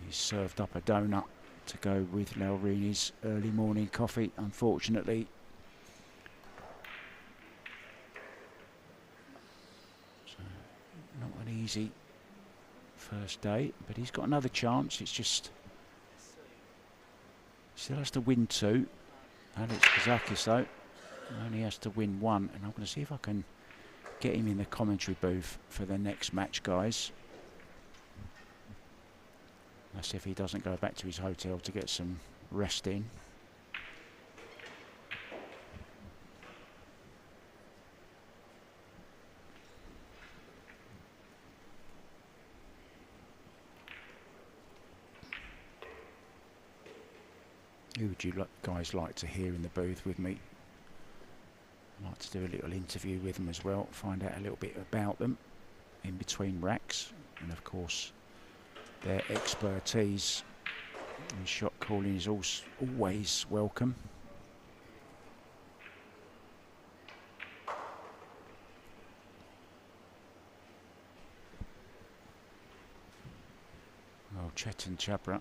He's served up a donut to go with Laurini's early morning coffee, unfortunately. So, not an easy first day, but he's got another chance. It's just, still has to win 2. Alex Kazakis, though, only has to win 1. And I'm going to see if I can get him in the commentary booth for the next match, guys. That's if he doesn't go back to his hotel to get some rest in. Who would you guys like to hear in the booth with me? I'd like to do a little interview with them as well, find out a little bit about them in between racks, and of course their expertise in shot calling is always welcome. Well, Chetan Chabra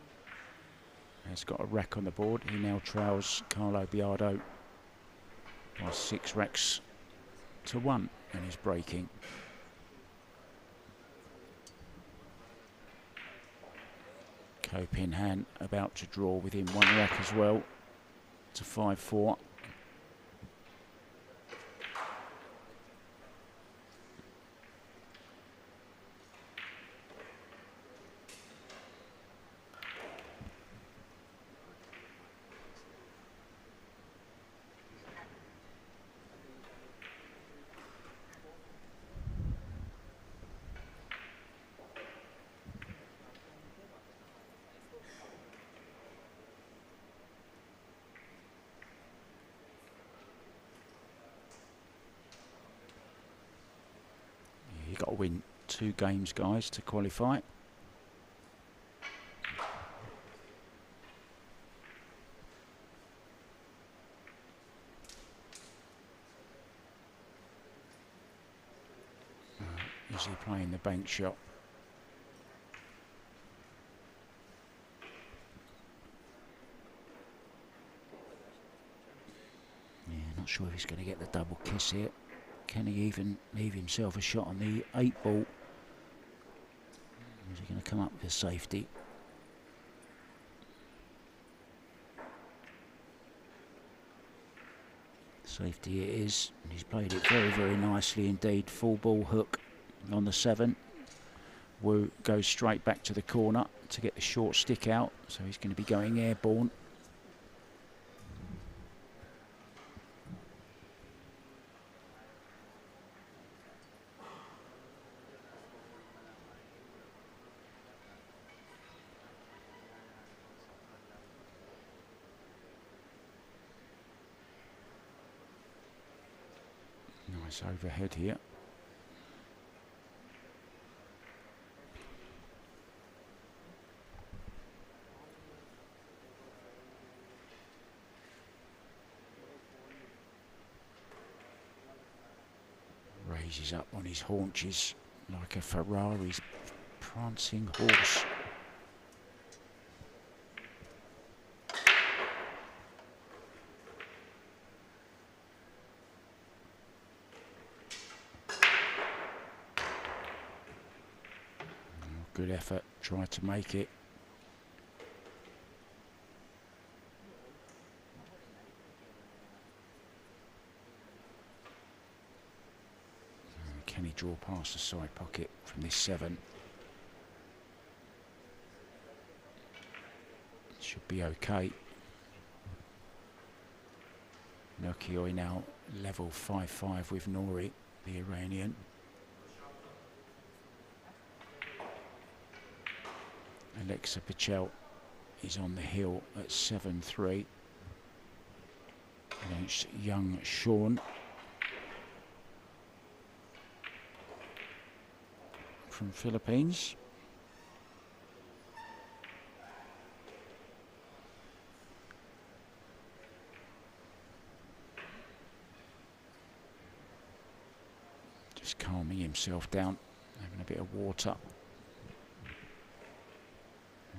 has got a rack on the board. He now trails Carlo Biardo by 6 racks to 1 and is breaking. Ko Pin Han about to draw within 1 rack as well to 5-4. You've got to win 2 games, guys, to qualify. Is he playing the bank shot? Yeah, not sure if he's going to get the double kiss here. Can he even leave himself a shot on the 8 ball? Is he going to come up with safety? Safety it is, and he's played it very, very nicely indeed. Full ball hook on the 7. Wu goes straight back to the corner to get the short stick out, so he's going to be going airborne. Nice overhead here. Raises up on his haunches like a Ferrari's prancing horse. Good effort, tried to make it. Can he draw past the side pocket from this 7? Should be okay. Nokioi now level 5-5 with Nori, the Iranian. Alexa Pichel is on the hill at 7-3 against young Sean from Philippines. Just calming himself down, having a bit of water.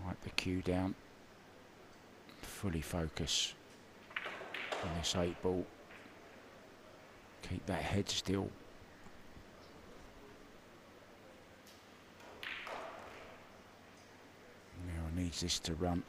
Wipe the cue down. Fully focus on this 8 ball. Keep that head still. Now needs this to run.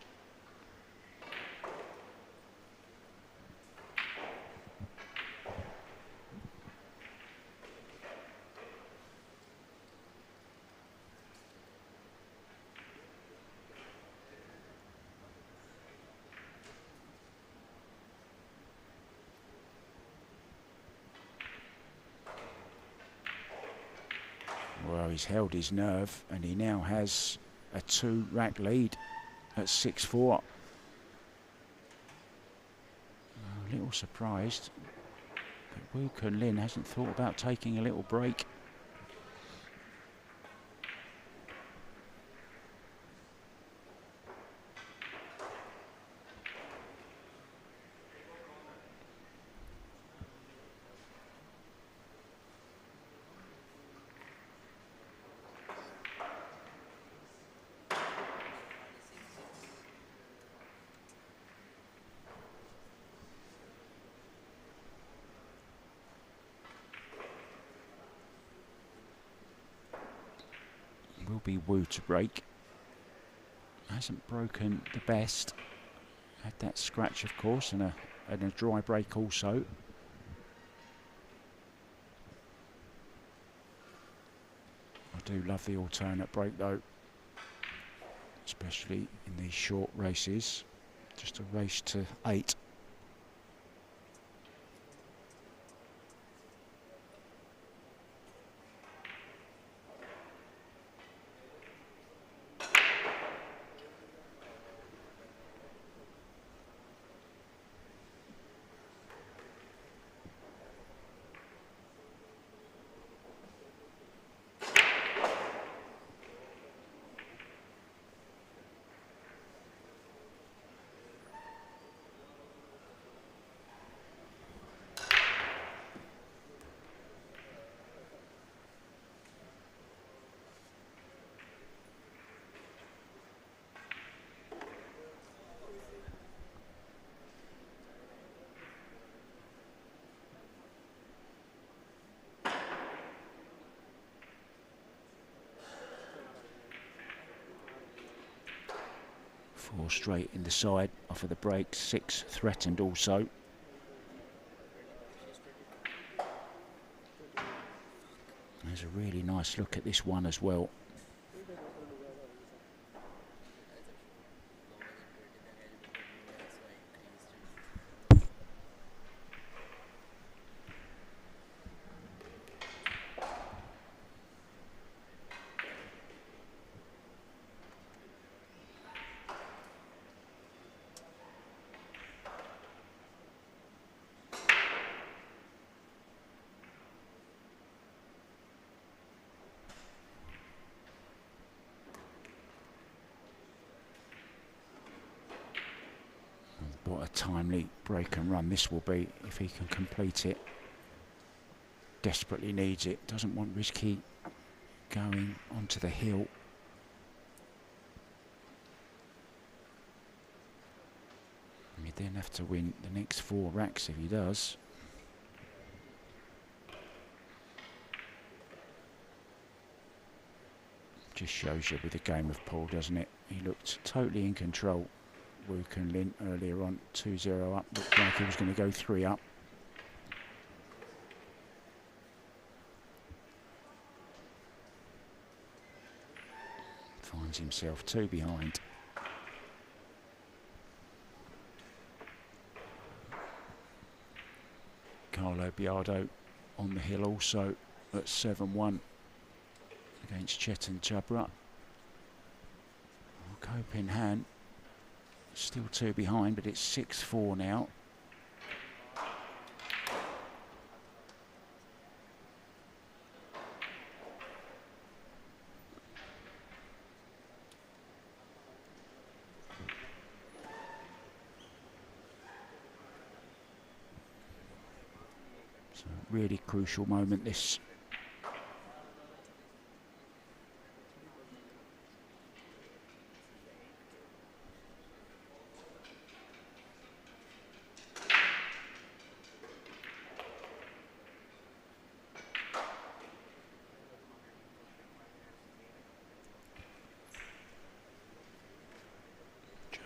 Well, he's held his nerve and he now has a 2-rack lead at 6-4. A little surprised, but Wu Kun Lin hasn't thought about taking a little break. Will be Wu to break. Hasn't broken the best. Had that scratch, of course, and a dry break also. I do love the alternate break though, especially in these short races. Just a race to 8. Four straight in the side, off of the break, 6 threatened also. There's a really nice look at this one as well. a timely break and run this will be if he can complete it. Desperately needs it. Doesn't want Rizky going onto the hill. He'd then have to win the next 4 racks if he does. Just shows you with the game of pool, doesn't it? He looked totally in control. Wu Kun Lin earlier on, 2-0 up. Looked like he was going to go 3 up. Finds himself 2 behind. Carlo Biardo on the hill also at 7-1 against Chetan Chhabra. Cope in hand, still 2 behind, but it's 6-4 now. So really crucial moment this.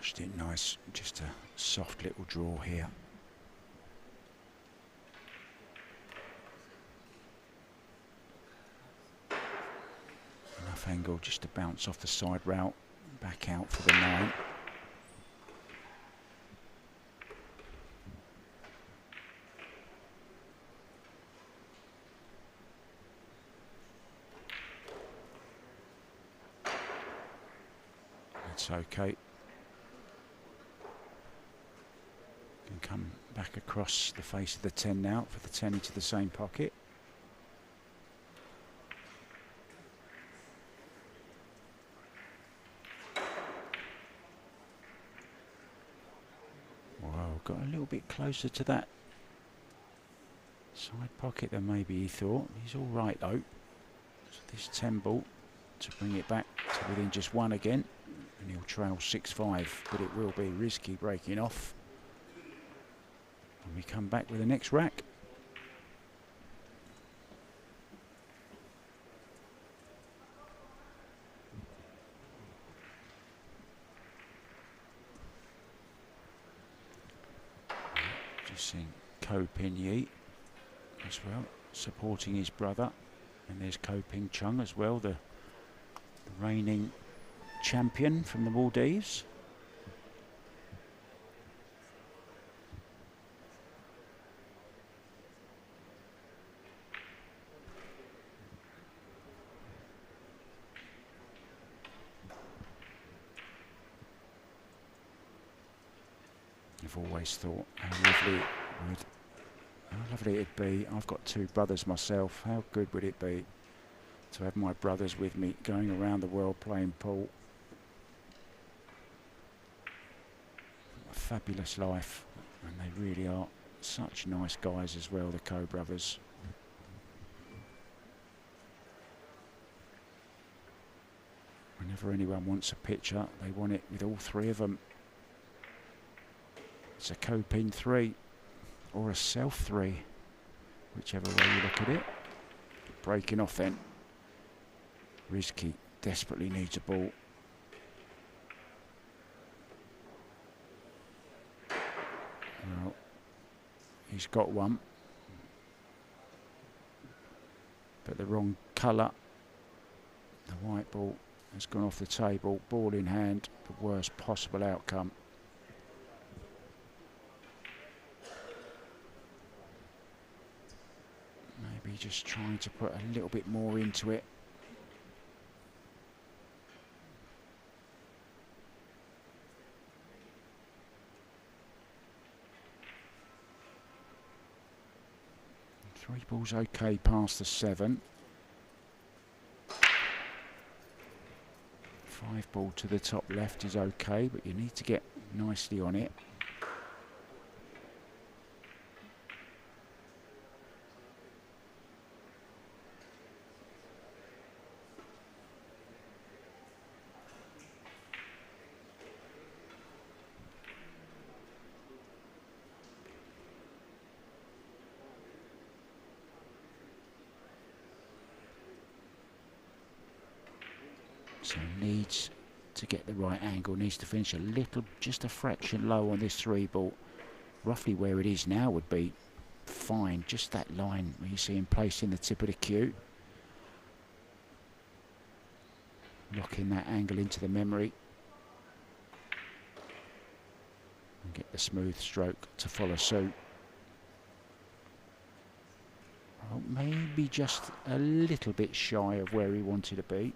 Just in nice, just a soft little draw here. Enough angle just to bounce off the side route, back out for the 9. That's okay. Can come back across the face of the 10 now for the 10 into the same pocket. Wow, got a little bit closer to that side pocket than maybe he thought. He's all right though. So this 10 ball to bring it back to within just 1 again, and he'll trail 6-5, but it will be Rizky breaking off. And we come back with the next rack. Just seeing Ko Pin Yi as well, supporting his brother. And there's Ko Ping Chung as well, the reigning champion from the Maldives. I've always thought how lovely it'd be. I've got 2 brothers myself. How good would it be to have my brothers with me going around the world playing pool? A fabulous life, and they really are such nice guys as well, the Ko brothers. Whenever anyone wants a picture, they want it with all 3 of them. It's a Ko Pin 3 or a self 3, whichever way you look at it. Breaking off then. Rizky desperately needs a ball. Well, he's got one, but the wrong colour. The white ball has gone off the table. Ball in hand, the worst possible outcome. Maybe just trying to put a little bit more into it. Three balls okay past the 7. 5 ball to the top left is okay, but you need to get nicely on it. So needs to get the right angle, needs to finish a little, just a fraction low on this 3-ball. Roughly where it is now would be fine, just that line where you see him placing the tip of the cue. Locking that angle into the memory. And get the smooth stroke to follow suit. Well, maybe just a little bit shy of where he wanted to be.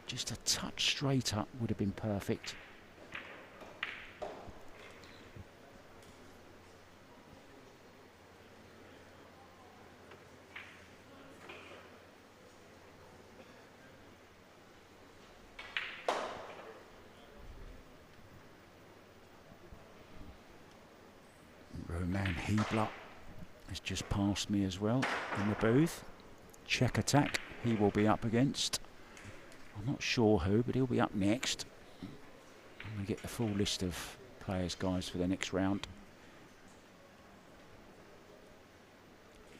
Just a touch straight up would have been perfect. Roman Hebler has just passed me as well in the booth. Check attack he will be up against. I'm not sure who, but he'll be up next. And we get the full list of players, guys, for the next round.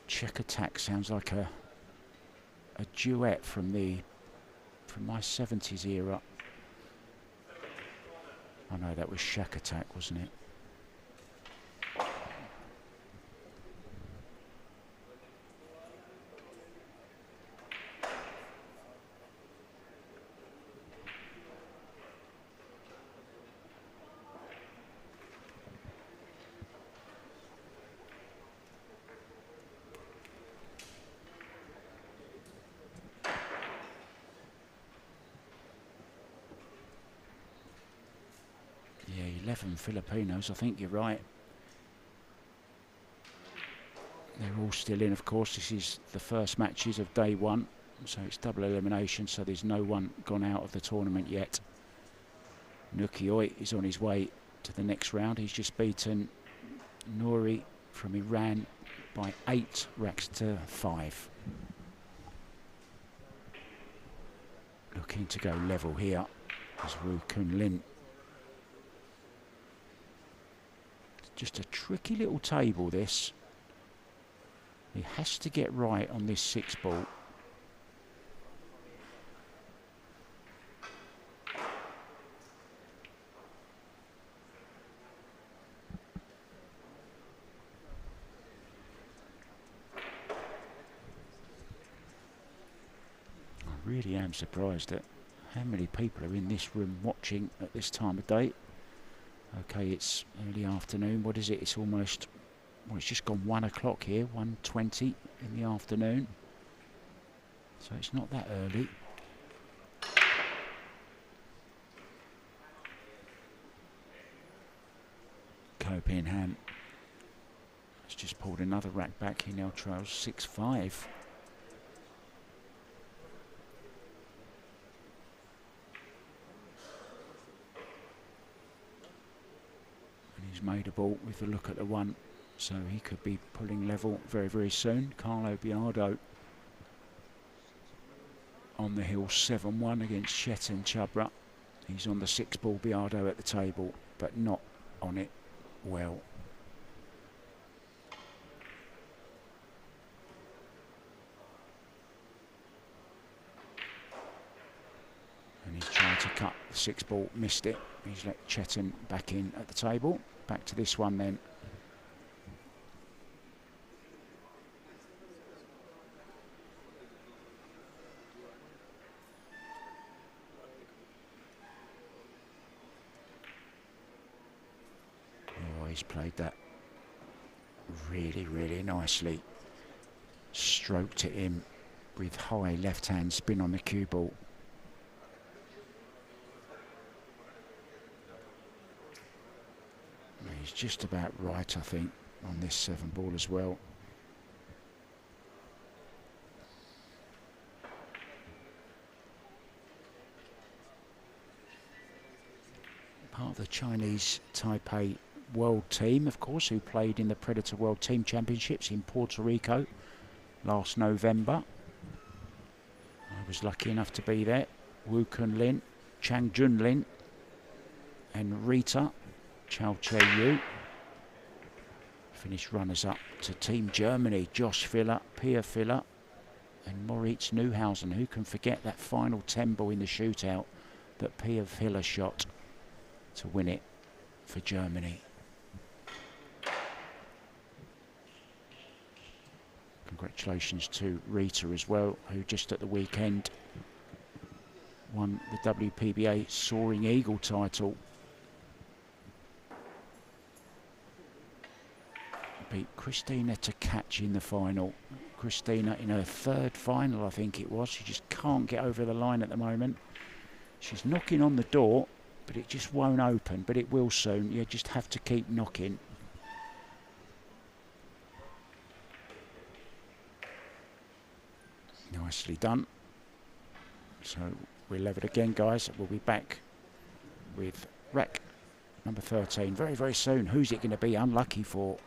Check attack sounds like a duet from my 70s era. I know that was Shack Attack, wasn't it? Yeah, 11 Filipinos, I think you're right. They're all still in, of course. This is the first matches of day one, so it's double elimination, so there's no one gone out of the tournament yet. Nukioi is on his way to the next round. He's just beaten Nouri from Iran by 8 racks to 5. Looking to go level here is Wu Kun Lin. Just a tricky little table, this. He has to get right on this 6-ball. I really am surprised at how many people are in this room watching at this time of day. Okay, it's early afternoon. What is it? It's almost, well, it's just gone 1 o'clock here, 1:20 in the afternoon. So it's not that early. Ko Bin Han has just pulled another rack back. He now trails 6-5. He's made a ball with a look at the 1, so he could be pulling level very, very soon. Carlo Biardo on the hill, 7-1 against Chetan Chabra. He's on the 6-ball, Biardo at the table, but not on it well. And he's trying to cut the 6-ball, missed it. He's let Chetan back in at the table. Back to this one then. Oh, he's played that really, really nicely. Stroked it in with high left-hand spin on the cue ball. He's just about right, I think, on this 7-ball as well. Part of the Chinese Taipei World team, of course, who played in the Predator World Team Championships in Puerto Rico last November. I was lucky enough to be there. Wu Kun Lin, Chang Jun Lin, and Rita Chao Che-Yu finished runners-up to Team Germany. Josh Filler, Pia Filler, and Moritz Neuhausen. Who can forget that final 10 ball in the shootout that Pia Villa shot to win it for Germany? Congratulations to Rita as well, who just at the weekend won the WPBA Soaring Eagle title. Beat Christina to catch in the final. Christina in her third final, I think it was. She just can't get over the line at the moment. She's knocking on the door, but it just won't open, but it will soon. You just have to keep knocking. Nicely done. So we'll level it again, guys. We'll be back with rack number 13 very, very soon. Who's it going to be unlucky for?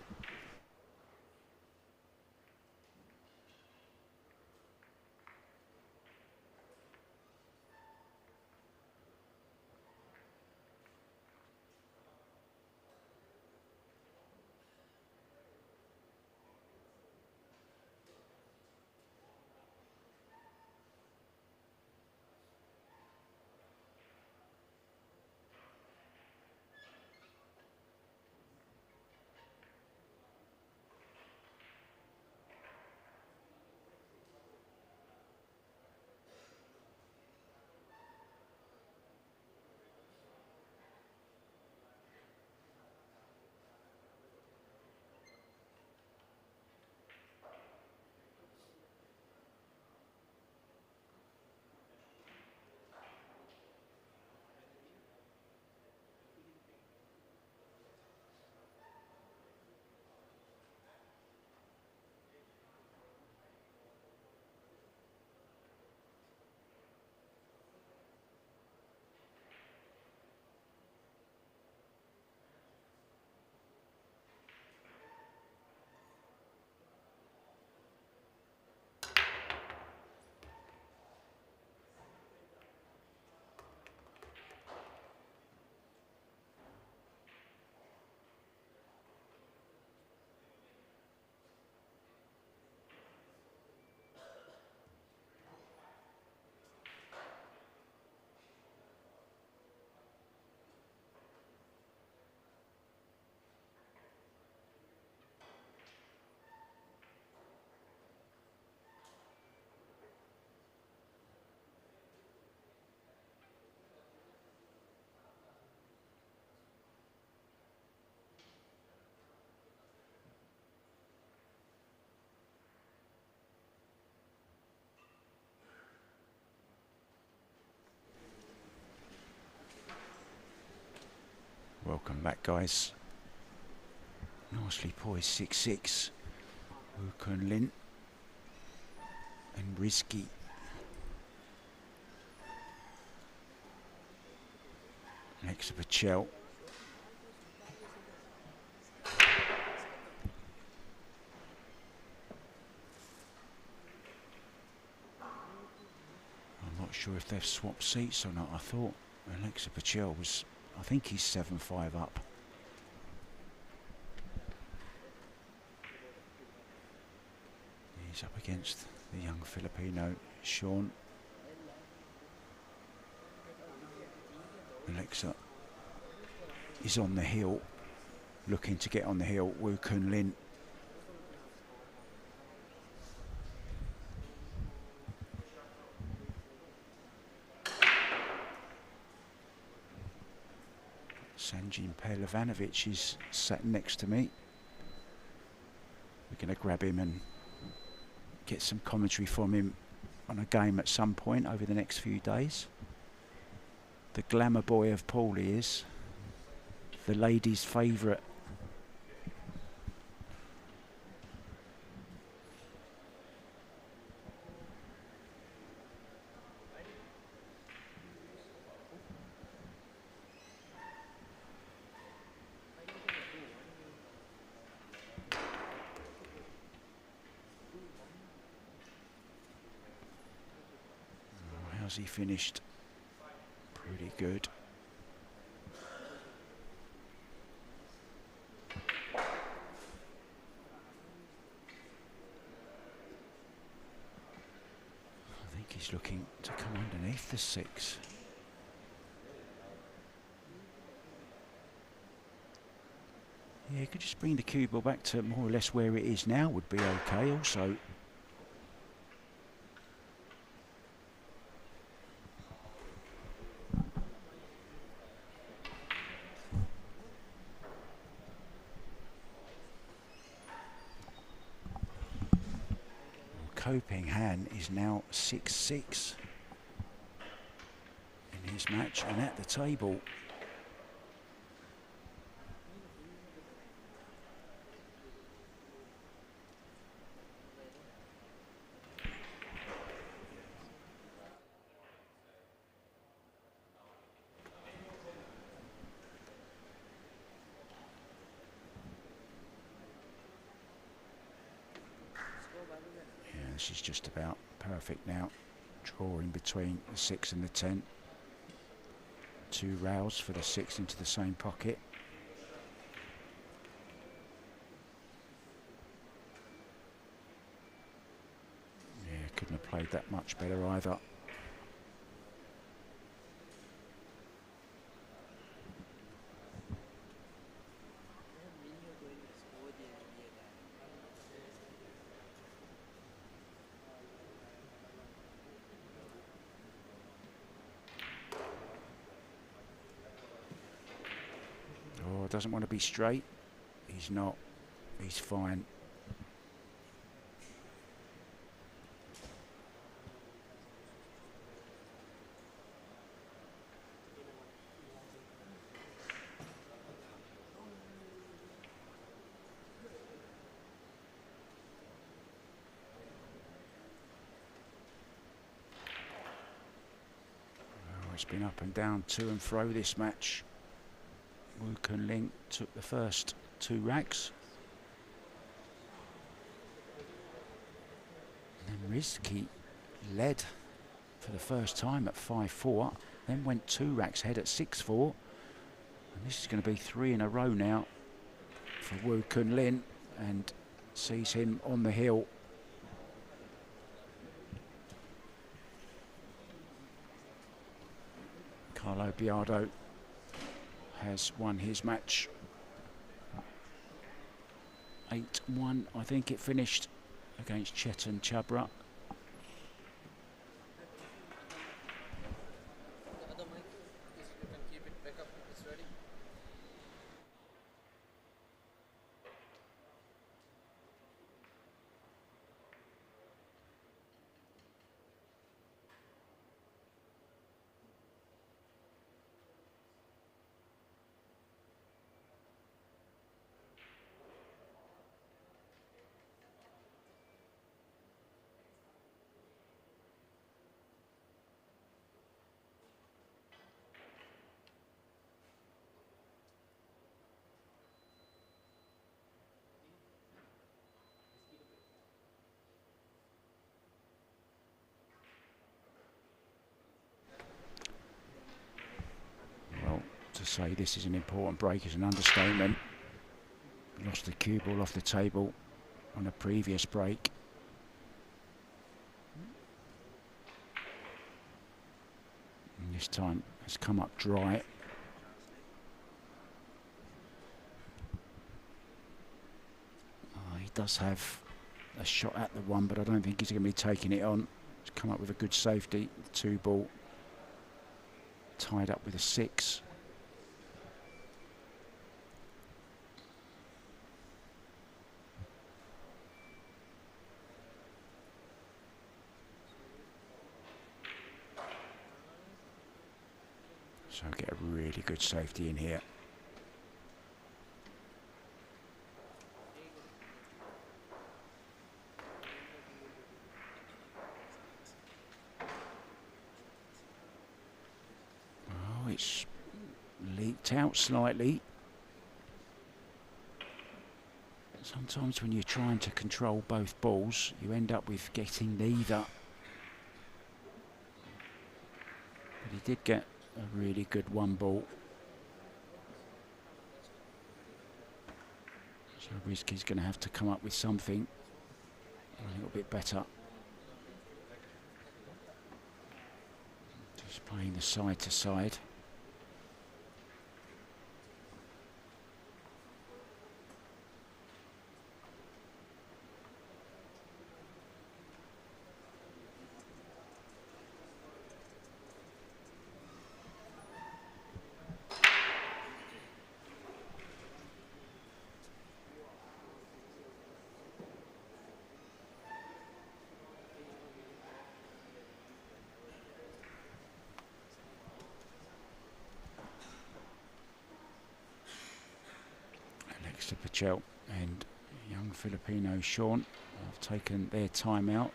Welcome back, guys. Nicely poised 6-6. Wu Kun Lin and Rizky. Next to Pachel. I'm not sure if they've swapped seats or not. I thought Alexa Pachel was, I think he's 7-5 up. He's up against the young Filipino, Sean. Alexa is on the hill, looking to get on the hill. Wu Kun Lin. Sanjin Pelovanovic is sat next to me. We're going to grab him and get some commentary from him on a game at some point over the next few days. The glamour boy of pool he is. The ladies' favourite. How's he finished? Pretty good. He's looking to come underneath the 6. Yeah, could just bring the cue ball back to more or less where it is now would be okay also. Koping Han is now 6-6 in his match and at the table. This is just about perfect now. Drawing between the 6 and the 10. 2 rails for the 6 into the same pocket. Yeah, couldn't have played that much better either. Doesn't want to be straight. He's not. He's fine. Oh, it's been up and down, to and fro this match. Wu Kun Ling took the first 2 racks. And then Rizky led for the first time at 5-4, then went 2 racks ahead at 6-4. And this is going to be 3 in a row now for Wu Kun Ling, and sees him on the hill. Carlo Biardo has won his match. 8-1, I think it finished, against Chetan Chabra. To say this is an important break is an understatement. Lost the cue ball off the table on a previous break. And this time it's come up dry. He does have a shot at the 1, but I don't think he's going to be taking it on. He's come up with a good safety. 2 ball tied up with a 6. So get a really good safety in here. Oh, it's leaked out slightly. Sometimes when you're trying to control both balls, you end up with getting neither. But he did get a really good 1 ball. So Rizky's going to have to come up with something a little bit better. Playing the side to side. Alexa Pachel and young Filipino Sean have taken their time out.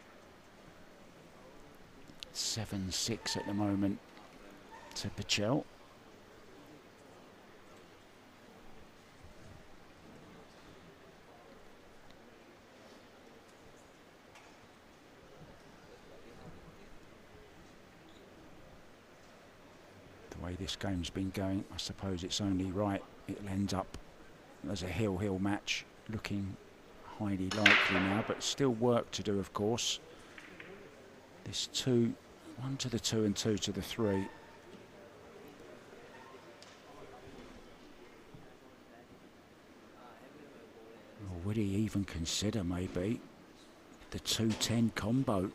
7-6 at the moment to Pachel. The way this game's been going, I suppose it's only right it'll end up as a hill match, looking highly likely now, but still work to do, of course. This 1 to the 2 and 2 to the 3. Or would he even consider maybe the 2-10 combo?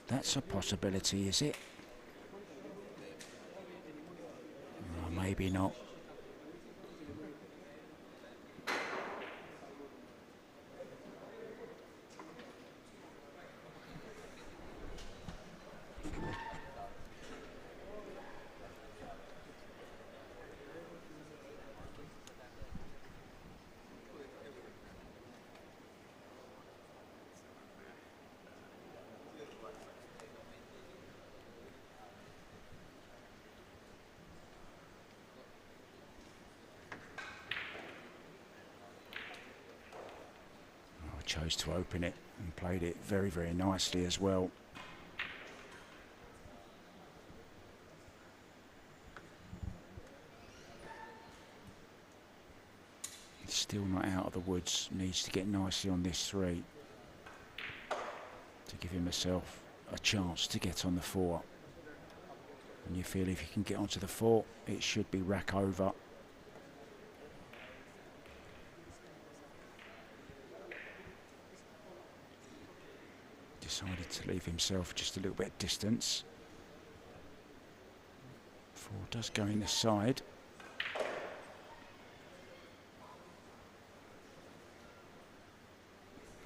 That's a possibility, is it? Oh, maybe not. Chose to open it and played it very, very nicely as well. Still not out of the woods, needs to get nicely on this 3 to give himself a chance to get on the 4. And you feel if you can get onto the 4, it should be rack over. Decided to leave himself just a little bit distance. 4 does go in the side.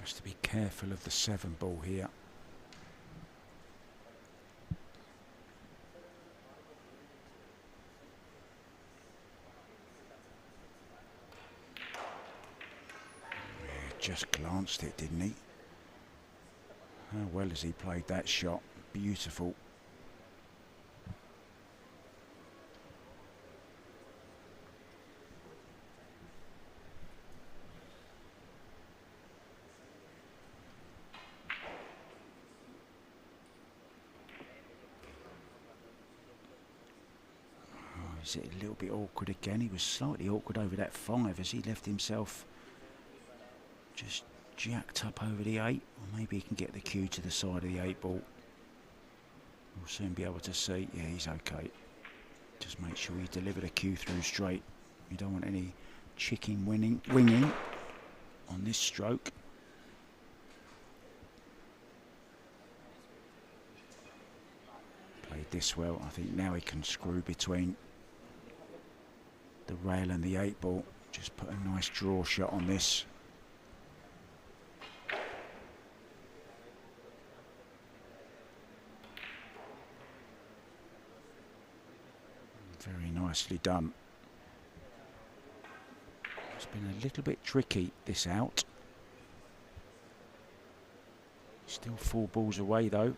Has to be careful of the 7 ball here. Yeah, just glanced it, didn't he? How well has he played that shot? Beautiful. Oh, is it a little bit awkward again? He was slightly awkward over that 5 as he left himself just jacked up over the 8, or maybe he can get the cue to the side of the 8 ball. We'll soon be able to see. Yeah, he's okay. Just make sure you deliver the cue through straight. You don't want any chicken winging on this stroke. Played this well. I think now he can screw between the rail and the 8 ball. Just put a nice draw shot on this. Very nicely done. It's been a little bit tricky, this out. Still 4 balls away though.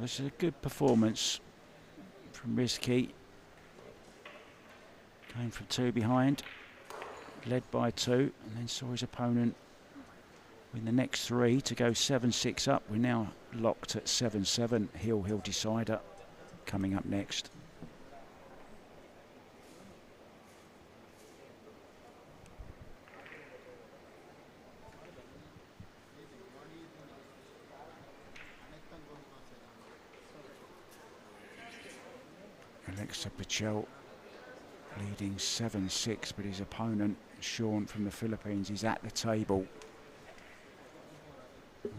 this is a good performance from Rizky. Came from 2 behind, led by 2, and then saw his opponent win the next 3 to go 7-6 up. We're now locked at 7-7. Hill decider coming up next. Alexa Pichel leading 7-6, but his opponent, Sean from the Philippines, is at the table.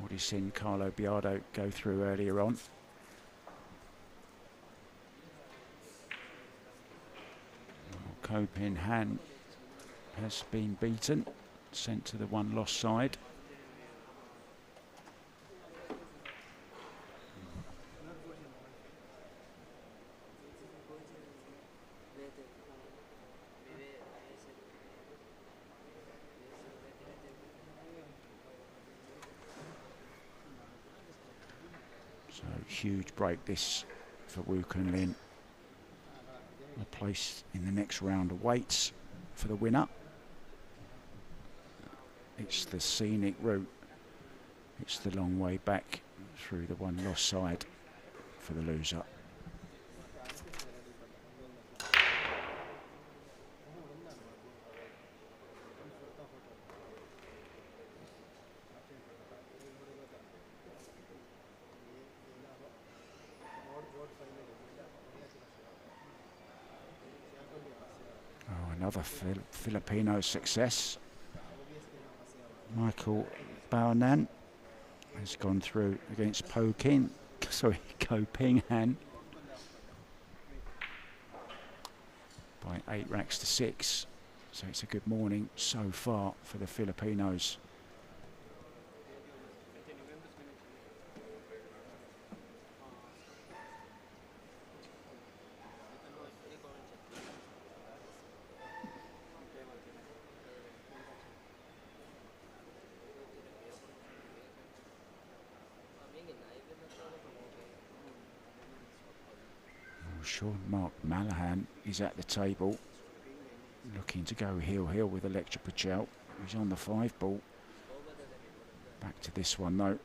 Already seen Carlo Biardo go through earlier on. Ko Pin Han has been beaten, sent to the one-loss side. So huge break this for Wu Kunlin. A place in the next round awaits for the winner. It's the scenic route. It's the long way back through the one-loss side for the loser. Another Filipino success. Michael Baonan has gone through against Ko Ping Han by 8 racks to 6. So it's a good morning so far for the Filipinos. Sean Mark Malahan is at the table, looking to go heel with Electra Pichel. He's on the 5 ball. Back to this one though.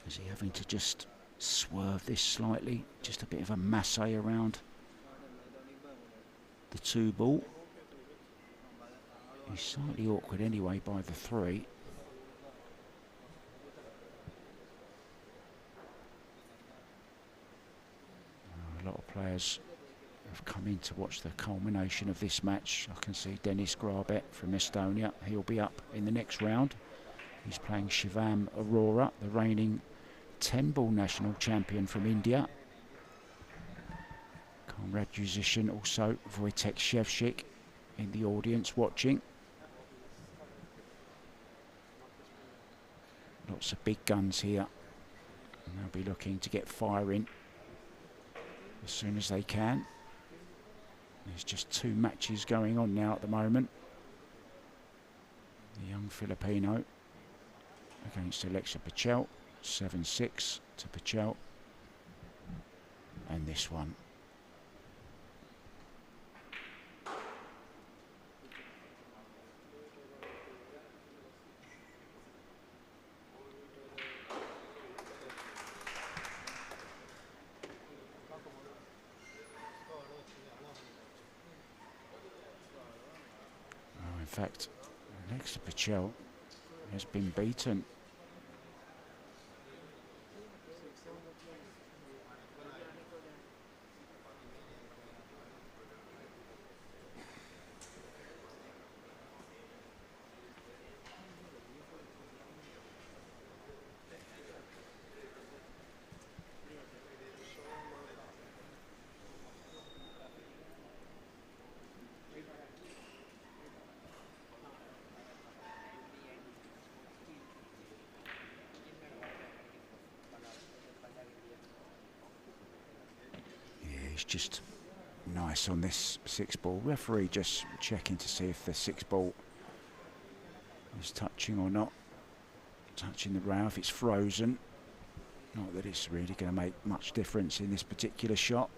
Is he having to just swerve this slightly? Just a bit of a masse around the 2 ball. He's slightly awkward anyway by the 3. A lot of players have come in to watch the culmination of this match. I can see Dennis Grabet from Estonia. He'll be up in the next round. He's playing Shivam Arora, the reigning 10-ball national champion from India. Comrade musician also Wojtek Shevchik in the audience watching. Lots of big guns here, and they'll be looking to get firing as soon as they can. There's just 2 matches going on now at the moment. The young Filipino against Alexa Pichel, 7-6 to Pichel, and this one. In fact, Alexa Pichel has been beaten. He's just nice on this 6 ball. Referee just checking to see if the 6 ball is touching or not. Touching the rail if it's frozen. Not that it's really going to make much difference in this particular shot.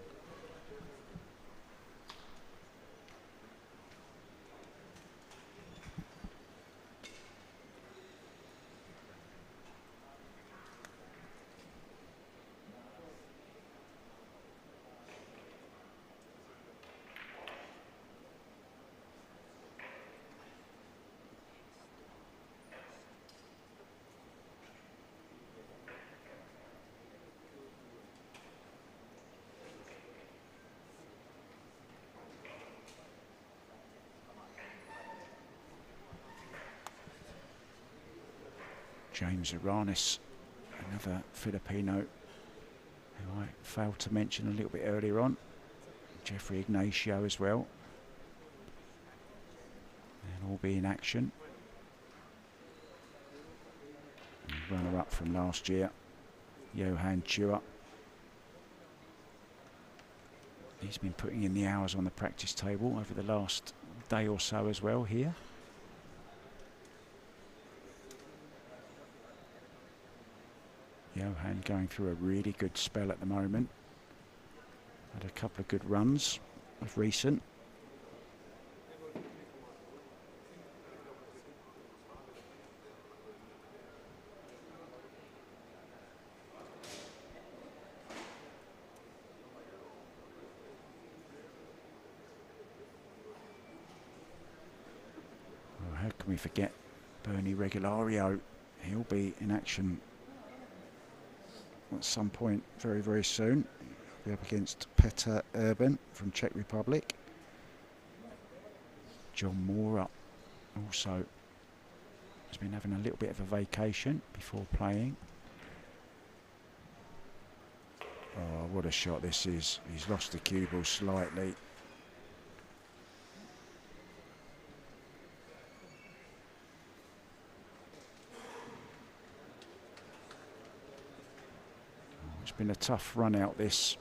James Aranis, another Filipino who I failed to mention a little bit earlier on. Jeffrey Ignacio as well. They'll all be in action. And runner-up from last year, Johan Chua. He's been putting in the hours on the practice table over the last day or so as well here. Johan going through a really good spell at the moment. Had a couple of good runs of recent. Oh, how can we forget Bernie Regulario? He'll be in action at some point very, very soon. He'll be up against Petr Urban from Czech Republic. John Mora also has been having a little bit of a vacation before playing. Oh, what a shot this is. He's lost the cue ball slightly. Been a tough run out this.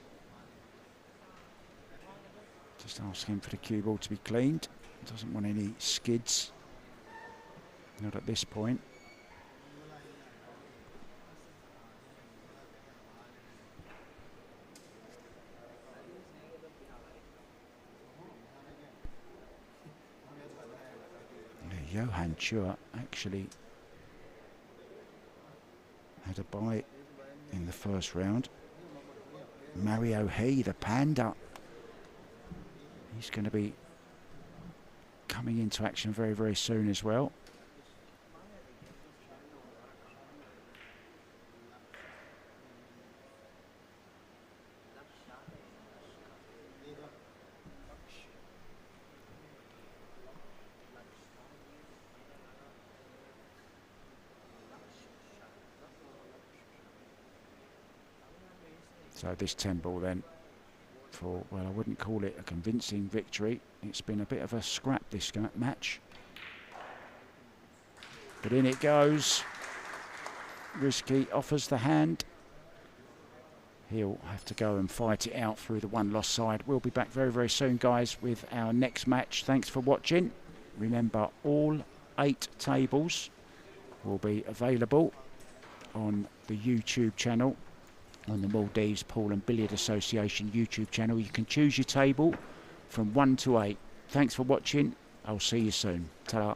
Just asking for the cue ball to be cleaned. Doesn't want any skids. Not at this point. Yeah, Johan Chua actually had a bite in the first round. Mario He, the panda, he's going to be coming into action very, very soon as well. So this 10 ball then for, well, I wouldn't call it a convincing victory. It's been a bit of a scrap this match. But in it goes. Rizky offers the hand. He'll have to go and fight it out through the one-loss side. We'll be back very, very soon, guys, with our next match. Thanks for watching. Remember, all 8 tables will be available on the YouTube channel, on the Maldives Pool and Billiard Association YouTube channel. You can choose your table from 1 to 8. Thanks for watching. I'll see you soon. Ta-ra.